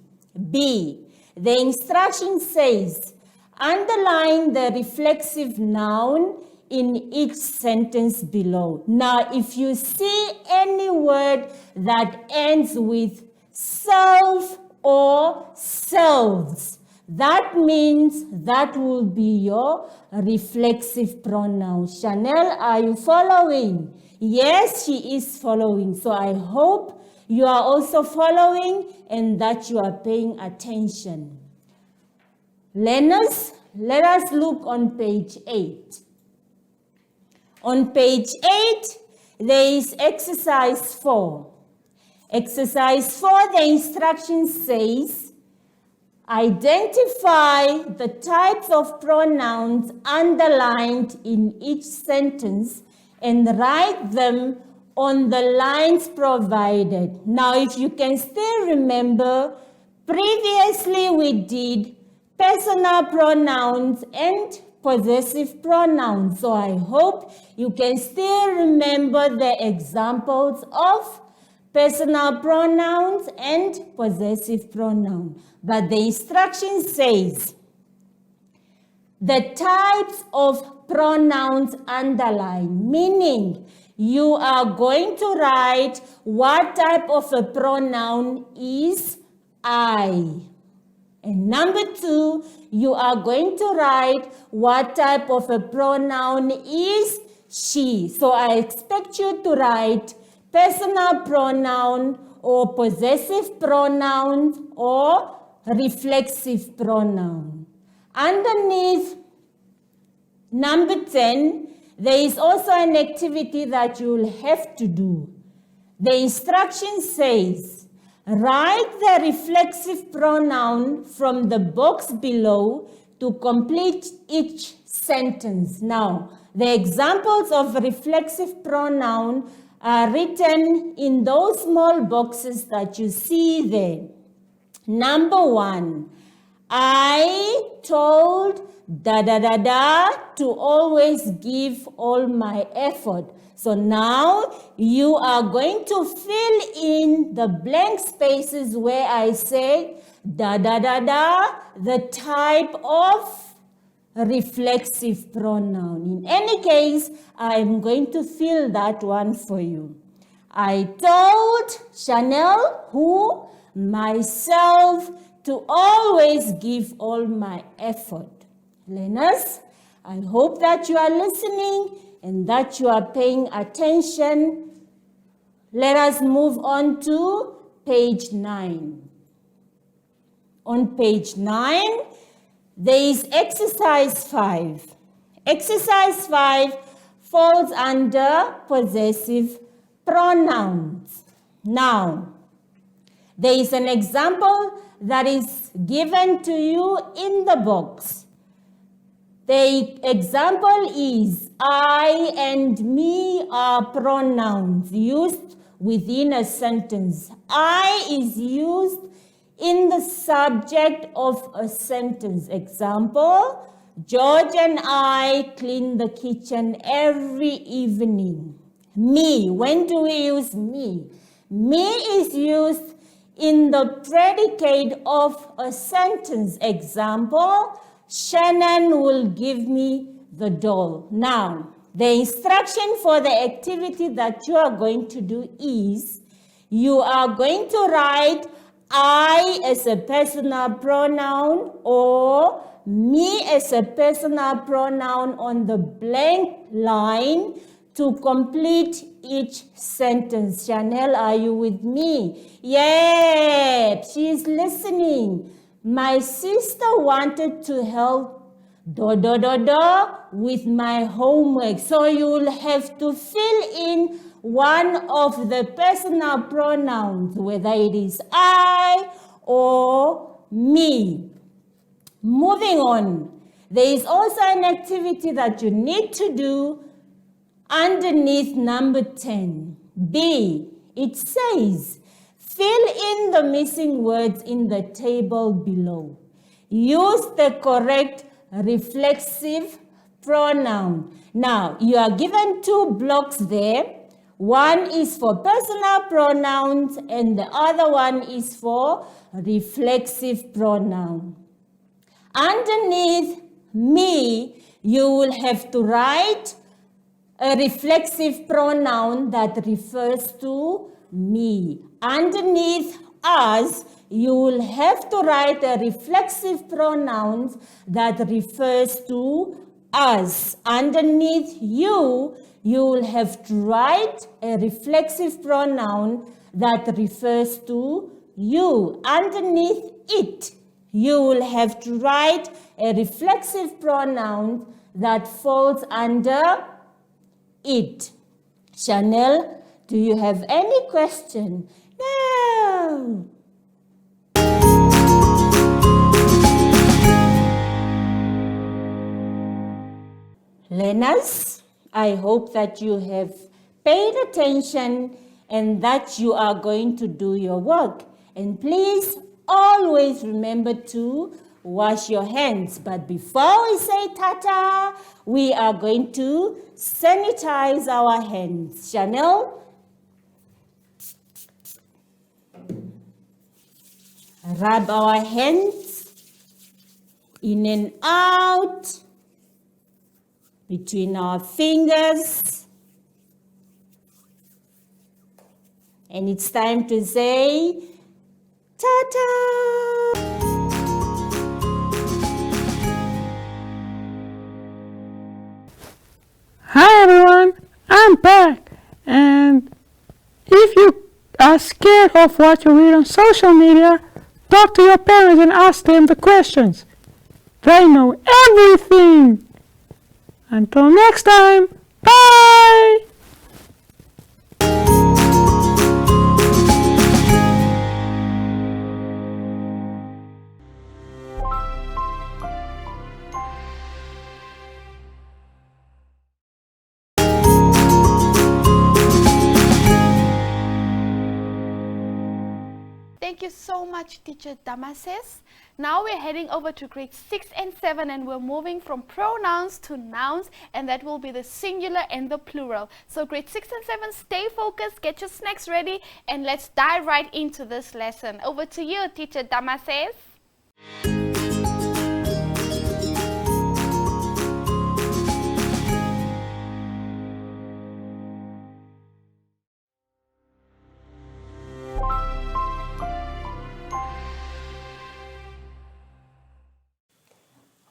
B, the instruction says, underline the reflexive noun in each sentence below. Now, if you see any word that ends with self or selves, that means that will be your reflexive pronoun. Chanel, are you following? Yes, she is following. So I hope you are also following and that you are paying attention. Learners, let us look on page 8. On page 8, there is exercise 4. Exercise 4, the instruction says, identify the types of pronouns underlined in each sentence and write them on the lines provided. Now, if you can still remember, previously we did personal pronouns and possessive pronouns. So I hope you can still remember the examples of personal pronouns and possessive pronoun. But the instruction says, the types of pronouns underline, meaning you are going to write what type of a pronoun is I. And number 2, you are going to write what type of a pronoun is she. So I expect you to write personal pronoun or possessive pronoun or reflexive pronoun. Underneath number 10, there is also an activity that you will have to do. The instruction says, write the reflexive pronoun from the box below to complete each sentence. Now, the examples of reflexive pronoun are written in those small boxes that you see there. Number 1, I told to always give all my effort. So now you are going to fill in the blank spaces where I say the type of reflexive pronoun. In any case, I am going to fill that one for you. I told Chanel, who? Myself, to always give all my effort. Learners, I hope that you are listening and that you are paying attention. Let us move on to page 9. On page 9, there is exercise 5. Exercise 5 falls under possessive pronouns. Now, there is an example that is given to you in the box. The example is, I and me are pronouns used within a sentence. I is used in the subject of a sentence. Example, George and I clean the kitchen every evening. Me, when do we use me? Me is used in the predicate of a sentence. Example, Shannon will give me the doll. Now, the instruction for the activity that you are going to do is you are going to write I as a personal pronoun or me as a personal pronoun on the blank line to complete each sentence. Chanel, are you with me? Yeah, she's listening. My sister wanted to help with my homework. So you will have to fill in one of the personal pronouns, whether it is I or me. Moving on, there is also an activity that you need to do underneath number 10. B, it says, fill in the missing words in the table below. Use the correct reflexive pronoun. Now, you are given 2 blocks there. One is for personal pronouns and the other one is for reflexive pronoun. Underneath me, you will have to write a reflexive pronoun that refers to me. Underneath us, you will have to write a reflexive pronoun that refers to us. Underneath you, you will have to write a reflexive pronoun that refers to you. Underneath it, you will have to write a reflexive pronoun that falls under it. Chanel, do you have any question? No. Learners, I hope that you have paid attention and that you are going to do your work. And please always remember to wash your hands. But before we say tata, we are going to sanitize our hands. Chanel? Rub our hands in and out between our fingers. And it's time to say ta-ta! Hi everyone, I'm back. And if you are scared of what you read on social media, talk to your parents and ask them the questions. They know everything. Until next time, bye! Thank you so much, Teacher Damases. Now we're heading over to grade 6 and 7 and we're moving from pronouns to nouns, and that will be the singular and the plural. So grade 6 and 7, stay focused, get your snacks ready, and let's dive right into this lesson. Over to you, Teacher Damases.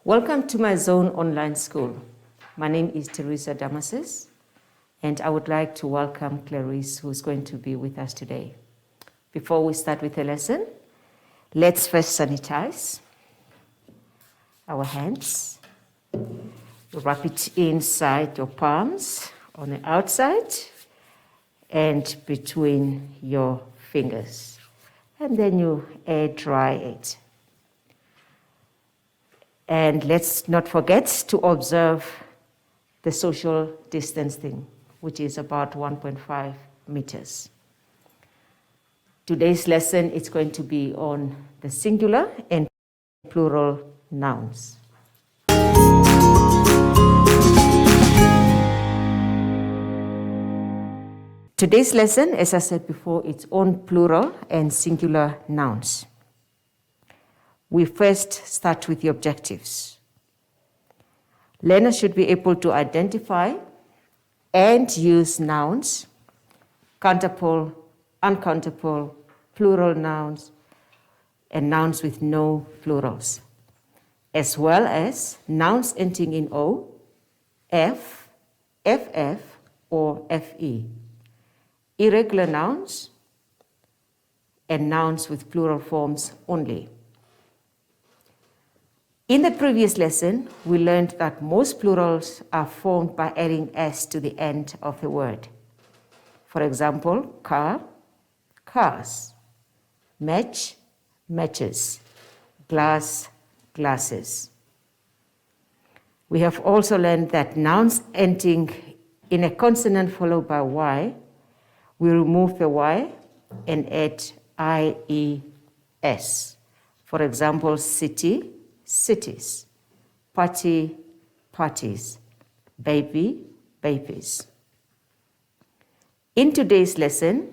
Welcome to my Zone Online School. My name is Teresa Damases, and I would like to welcome Clarice, who's going to be with us today. Before we start with the lesson, let's first sanitize our hands. You wrap it inside your palms, on the outside, and between your fingers. And then you air dry it. And let's not forget to observe the social distancing, which is about 1.5 meters. Today's lesson is going to be on the singular and plural nouns. Today's lesson, as I said before, its own plural and singular nouns. We first start with the objectives. Learners should be able to identify and use nouns, countable, uncountable, plural nouns, and nouns with no plurals, as well as nouns ending in O, F, FF, or FE, irregular nouns, and nouns with plural forms only. In the previous lesson, we learned that most plurals are formed by adding s to the end of the word. For example, car, cars, match, matches, glass, glasses. We have also learned that nouns ending in a consonant followed by y, we remove the y and add ies. For example, city, cities, party, parties, baby, babies. In today's lesson,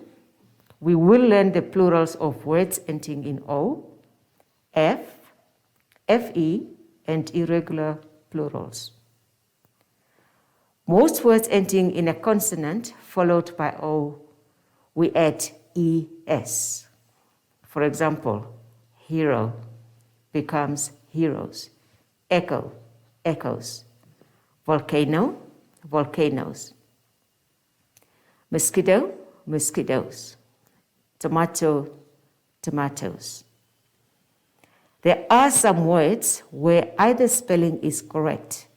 we will learn the plurals of words ending in O, F, FE, and irregular plurals. Most words ending in a consonant followed by O, we add ES. For example, hero becomes heroes, echo, echoes, volcano, volcanoes, mosquito, mosquitoes, tomato, tomatoes. There are some words where either spelling is correct.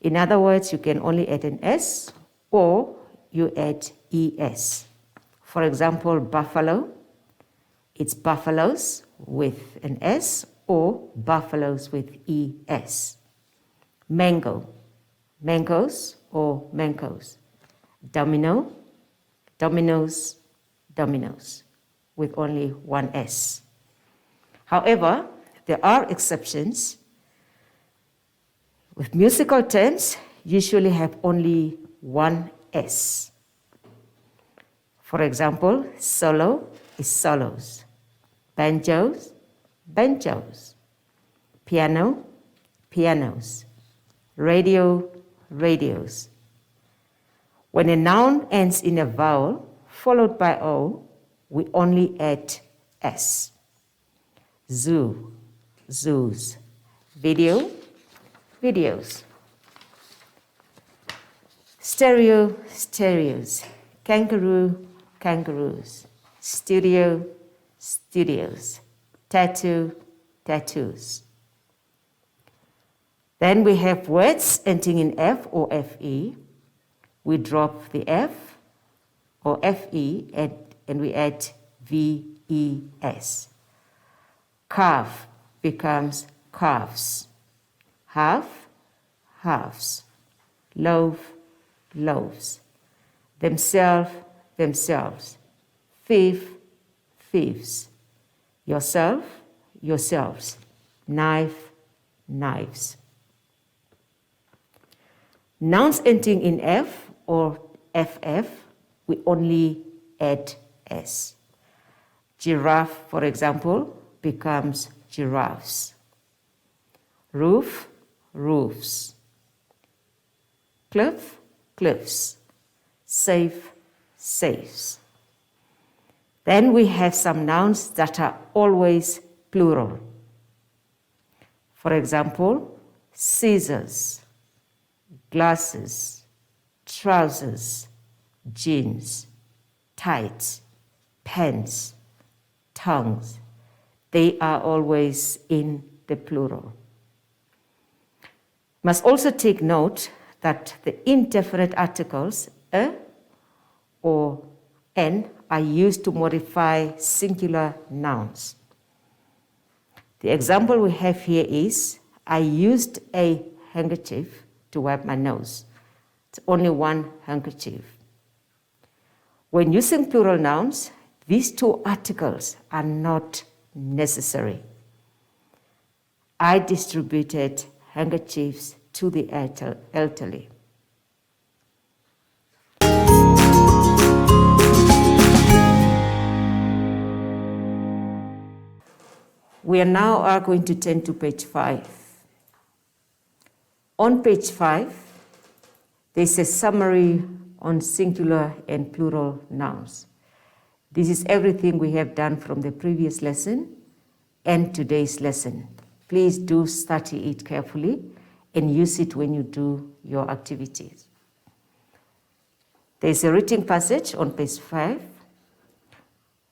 In other words, you can only add an S or you add ES. For example, buffalo, it's buffaloes with an S or buffaloes with ES. Mango, mangoes or mangoes. Domino, dominoes, dominoes with only one S. However, there are exceptions. With musical terms, usually have only one S. For example, solo is solos, banjos, banjos, piano, pianos, radio, radios. When a noun ends in a vowel followed by O, we only add S. Zoo, zoos, video, videos. Stereo, stereos, kangaroo, kangaroos, studio, studios, tattoo, tattoos. Then we have words ending in F or FE. We drop the F or FE and we add VES. Calf becomes calves. Half, halves. Loaf, loaves. Themselves, themselves. Thief, thieves. Yourself, yourselves. Knife, knives. Nouns ending in F or FF, we only add S. Giraffe, for example, becomes giraffes. Roof, roofs. Cliff, cliffs. Safe, safes. Then we have some nouns that are always plural. For example, scissors, glasses, trousers, jeans, tights, pants, tongues. They are always in the plural. Must also take note that the indefinite articles a or n are used to modify singular nouns. The example we have here is, I used a handkerchief to wipe my nose. It's only one handkerchief. When using plural nouns, these two articles are not necessary. I distributed handkerchiefs to the elderly. We now are going to turn to page 5. On page 5, there's a summary on singular and plural nouns. This is everything we have done from the previous lesson and today's lesson. Please do study it carefully and use it when you do your activities. There's a reading passage on page 5.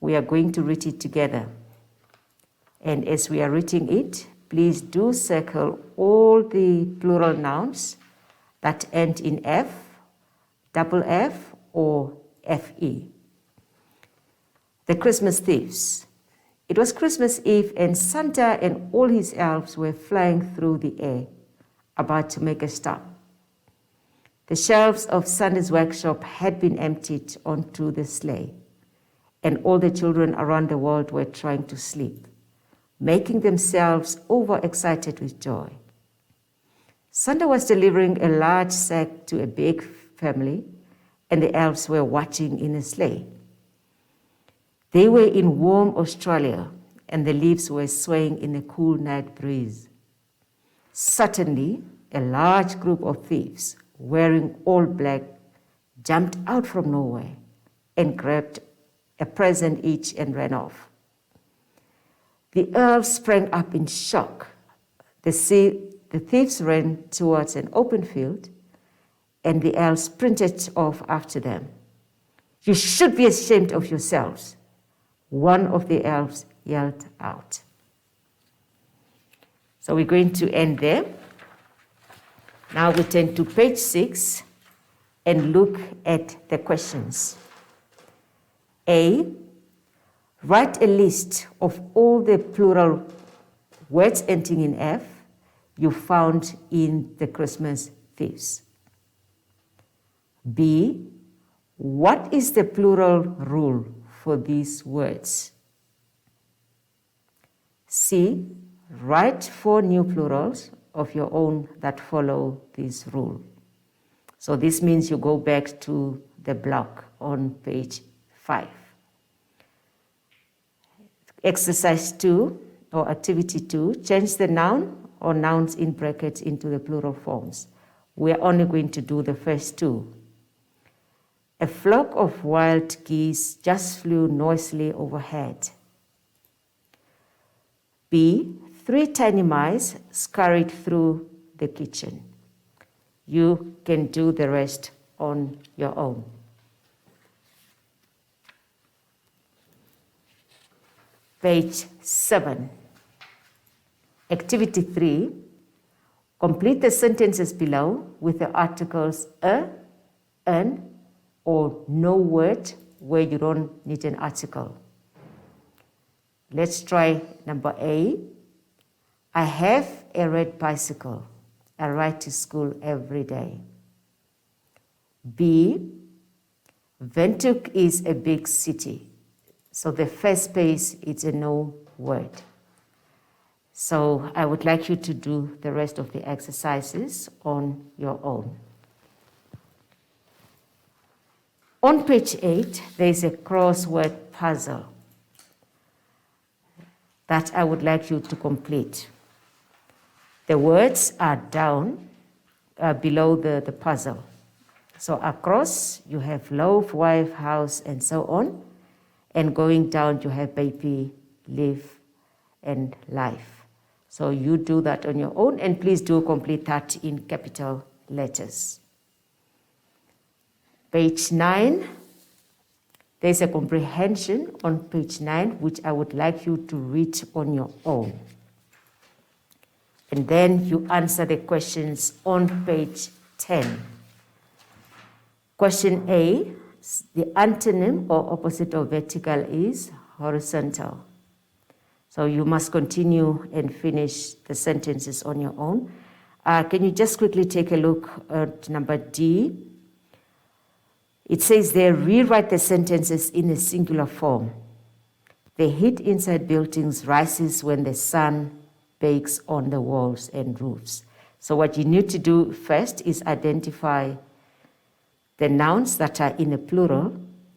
We are going to read it together. And as we are reading it, please do circle all the plural nouns that end in F, double F, or FE. The Christmas thieves. It was Christmas Eve, and Santa and all his elves were flying through the air, about to make a stop. The shelves of Santa's workshop had been emptied onto the sleigh, and all the children around the world were trying to sleep, making themselves overexcited with joy. Santa was delivering a large sack to a big family, and the elves were watching in a sleigh. They were in warm Australia, and the leaves were swaying in a cool night breeze. Suddenly, a large group of thieves, wearing all black, jumped out from nowhere and grabbed a present each and ran off. The elves sprang up in shock. The thieves ran towards an open field, and the elves sprinted off after them. "You should be ashamed of yourselves," one of the elves yelled out. So we're going to end there. Now we turn to page 6 and look at the questions. A, write a list of all the plural words ending in F you found in the Christmas thieves. B, what is the plural rule for these words? C, write 4 new plurals of your own that follow this rule. So this means you go back to the block on page 5. Exercise 2 or activity 2, change the noun or nouns in brackets into the plural forms. We are only going to do the first 2. A flock of wild geese just flew noisily overhead. B, 3 tiny mice scurried through the kitchen. You can do the rest on your own. Page 7. Activity 3. Complete the sentences below with the articles a, an, or no word where you don't need an article. Let's try number A. I have a red bicycle. I ride to school every day. B. Windhoek is a big city. So the first space is a no word. So I would like you to do the rest of the exercises on your own. On page 8, there is a crossword puzzle that I would like you to complete. The words are down below the puzzle. So across, you have loaf, wife, house, and so on. And going down, you have baby, live, and life. So you do that on your own, and please do complete that in capital letters. Page 9, there's a comprehension on page 9, which I would like you to read on your own. And then you answer the questions on page 10. Question A, the antonym or opposite of vertical is horizontal. So you must continue and finish the sentences on your own. Can you just quickly take a look at number D? It says there, rewrite the sentences in a singular form. The heat inside buildings rises when the sun bakes on the walls and roofs. So what you need to do first is identify the nouns that are in a plural,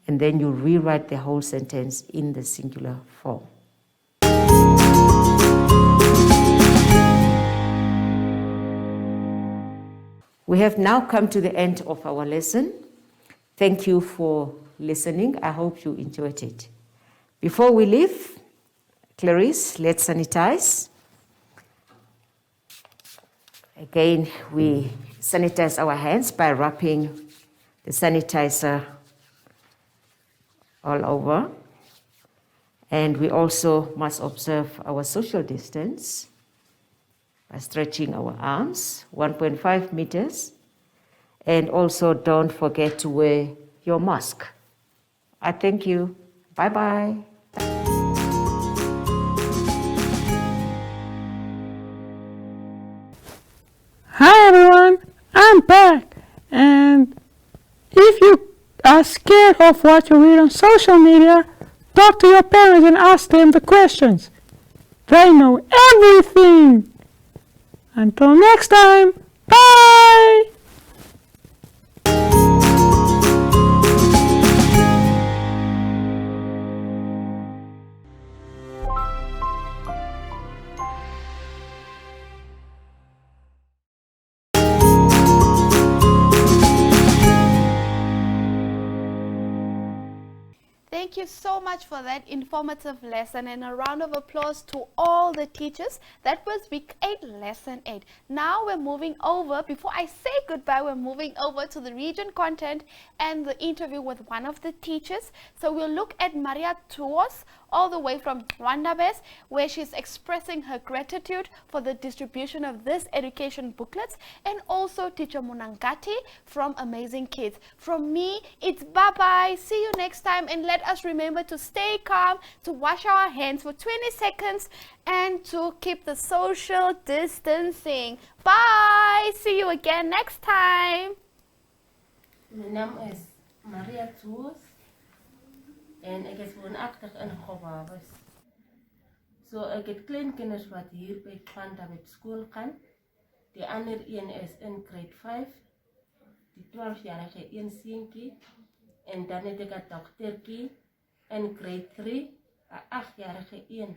and then you rewrite the whole sentence in the singular form. We have now come to the end of our lesson. Thank you for listening. I hope you enjoyed it. Before we leave, Clarice, let's sanitize. Again, we sanitize our hands by wrapping the sanitizer all over. And we also must observe our social distance by stretching our arms, 1.5 meters. And also don't forget to wear your mask. I thank you. Bye-bye. Hi everyone, I'm back. And if you are scared of what you read on social media, talk to your parents and ask them the questions. They know everything. Until next time, bye! Thank you so much for that informative lesson, and a round of applause to all the teachers. That was week 8, lesson 8. Now we're moving over, before I say goodbye, we're moving over to the region content and the interview with one of the teachers. So we'll look at Maria Tuos, all the way from Rwanda, where she's expressing her gratitude for the distribution of this education booklets, and also teacher Munangati from Amazing Kids. From me, it's bye-bye. See you next time, and let us remember to stay calm, to wash our hands for 20 seconds, and to keep the social distancing. Bye! See you again next time. My name is Maria Tuos. En ek is woonagtig in Gobabis. So ek het klein kinders wat hier by Kwanta met skool gaan. Die ander een is in grade 5. Die 12-jarige een seentjie. En dan het ek 'n dogtertjie in grade 3, 'n 8-jarige een.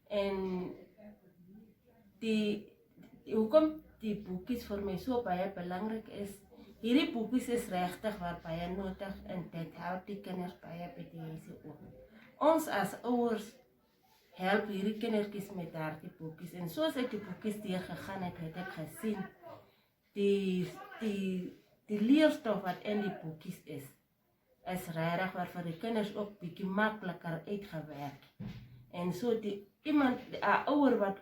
En hoekom die boekies vir my so baie belangrik is, hierdie boekies is regtig waar baie nodig, en dit help die kinders baie by die huise ook. Ons as ouers help hierdie kindertjies met daardie boekies, en soos ek die boekies deurgegaan het, het ek gesien die leerstof wat in die boekies is regtig waar vir die kinders ook bietjie makliker uitgewerk. En so iemand, 'n ouer wat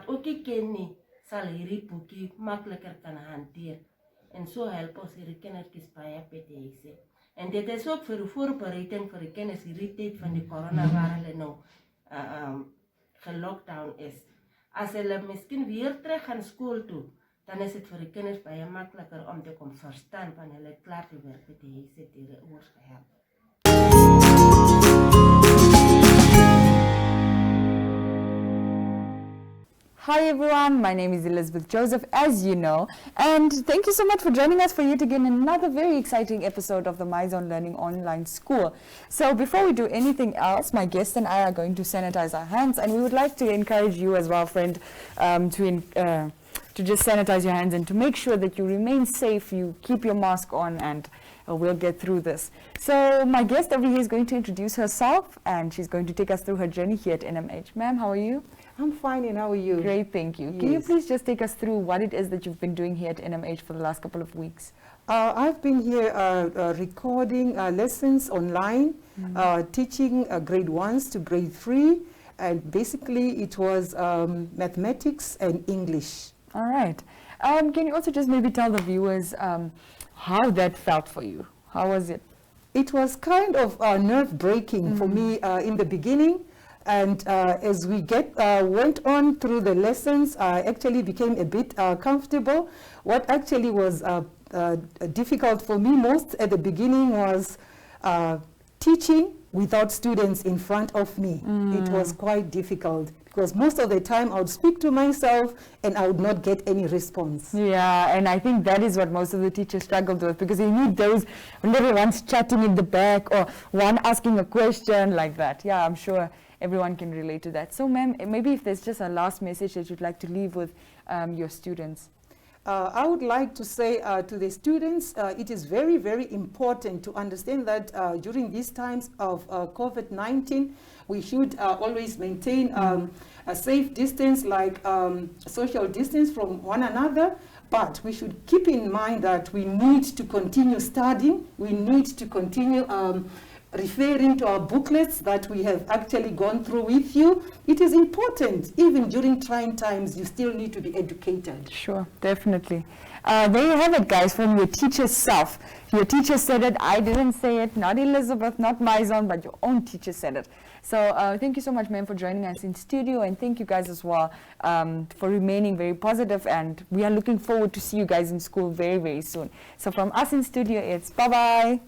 ook nie ken nie, sal hierdie boekie makliker kan hanteer. En so help ons hierdie kindertjies baie by die huise. En dit is ook vir die voorbereiding vir die kinders hierdie tyd van die corona waar hulle nou gelockdown is. As hulle miskien weer terug gaan skool toe, dan is dit vir die kinders baie makliker om te kom verstaan van hulle klaar te werk by die huise deur die ouers gehelp. Hi everyone, my name is Elizabeth Joseph, as you know, and thank you so much for joining us for yet again another very exciting episode of the MyZone Learning Online School. So before we do anything else, my guest and I are going to sanitize our hands, and we would like to encourage you as well, friend, to just sanitize your hands and to make sure that you remain safe, you keep your mask on, and we'll get through this. So my guest over here is going to introduce herself, and she's going to take us through her journey here at NMH. Ma'am, how are you? I'm fine, and how are you? Great, thank you. Yes. Can you please just take us through what it is that you've been doing here at NMH for the last couple of weeks? I've been here recording lessons online, teaching grade 1s to grade 3, and basically it was mathematics and English. All right. Can you also just maybe tell the viewers how that felt for you? How was it? It was kind of nerve-breaking for me in the beginning. And as we went on through the lessons, I actually became a bit comfortable. What actually was difficult for me most at the beginning was teaching without students in front of me. It was quite difficult because most of the time I would speak to myself and I would not get any response. Yeah, and I think that is what most of the teachers struggled with, because you need those little ones chatting in the back or one asking a question like that. Yeah, I'm sure everyone can relate to that. So ma'am, maybe if there's just a last message that you'd like to leave with your students. I would like to say to the students, it is very, very important to understand that during these times of COVID-19, we should always maintain a safe distance, like social distance from one another. But we should keep in mind that we need to continue studying. We need to continue referring to our booklets that we have actually gone through with you. It is important, even during trying times, you still need to be educated. Sure, definitely. There you have it, guys, from your teacher's self. Your teacher said it, I didn't say it, not Elizabeth, not Maison, but your own teacher said it. So thank you so much, ma'am, for joining us in studio, and thank you guys as well for remaining very positive, and we are looking forward to see you guys in school very, very soon. So from us in studio, it's bye-bye.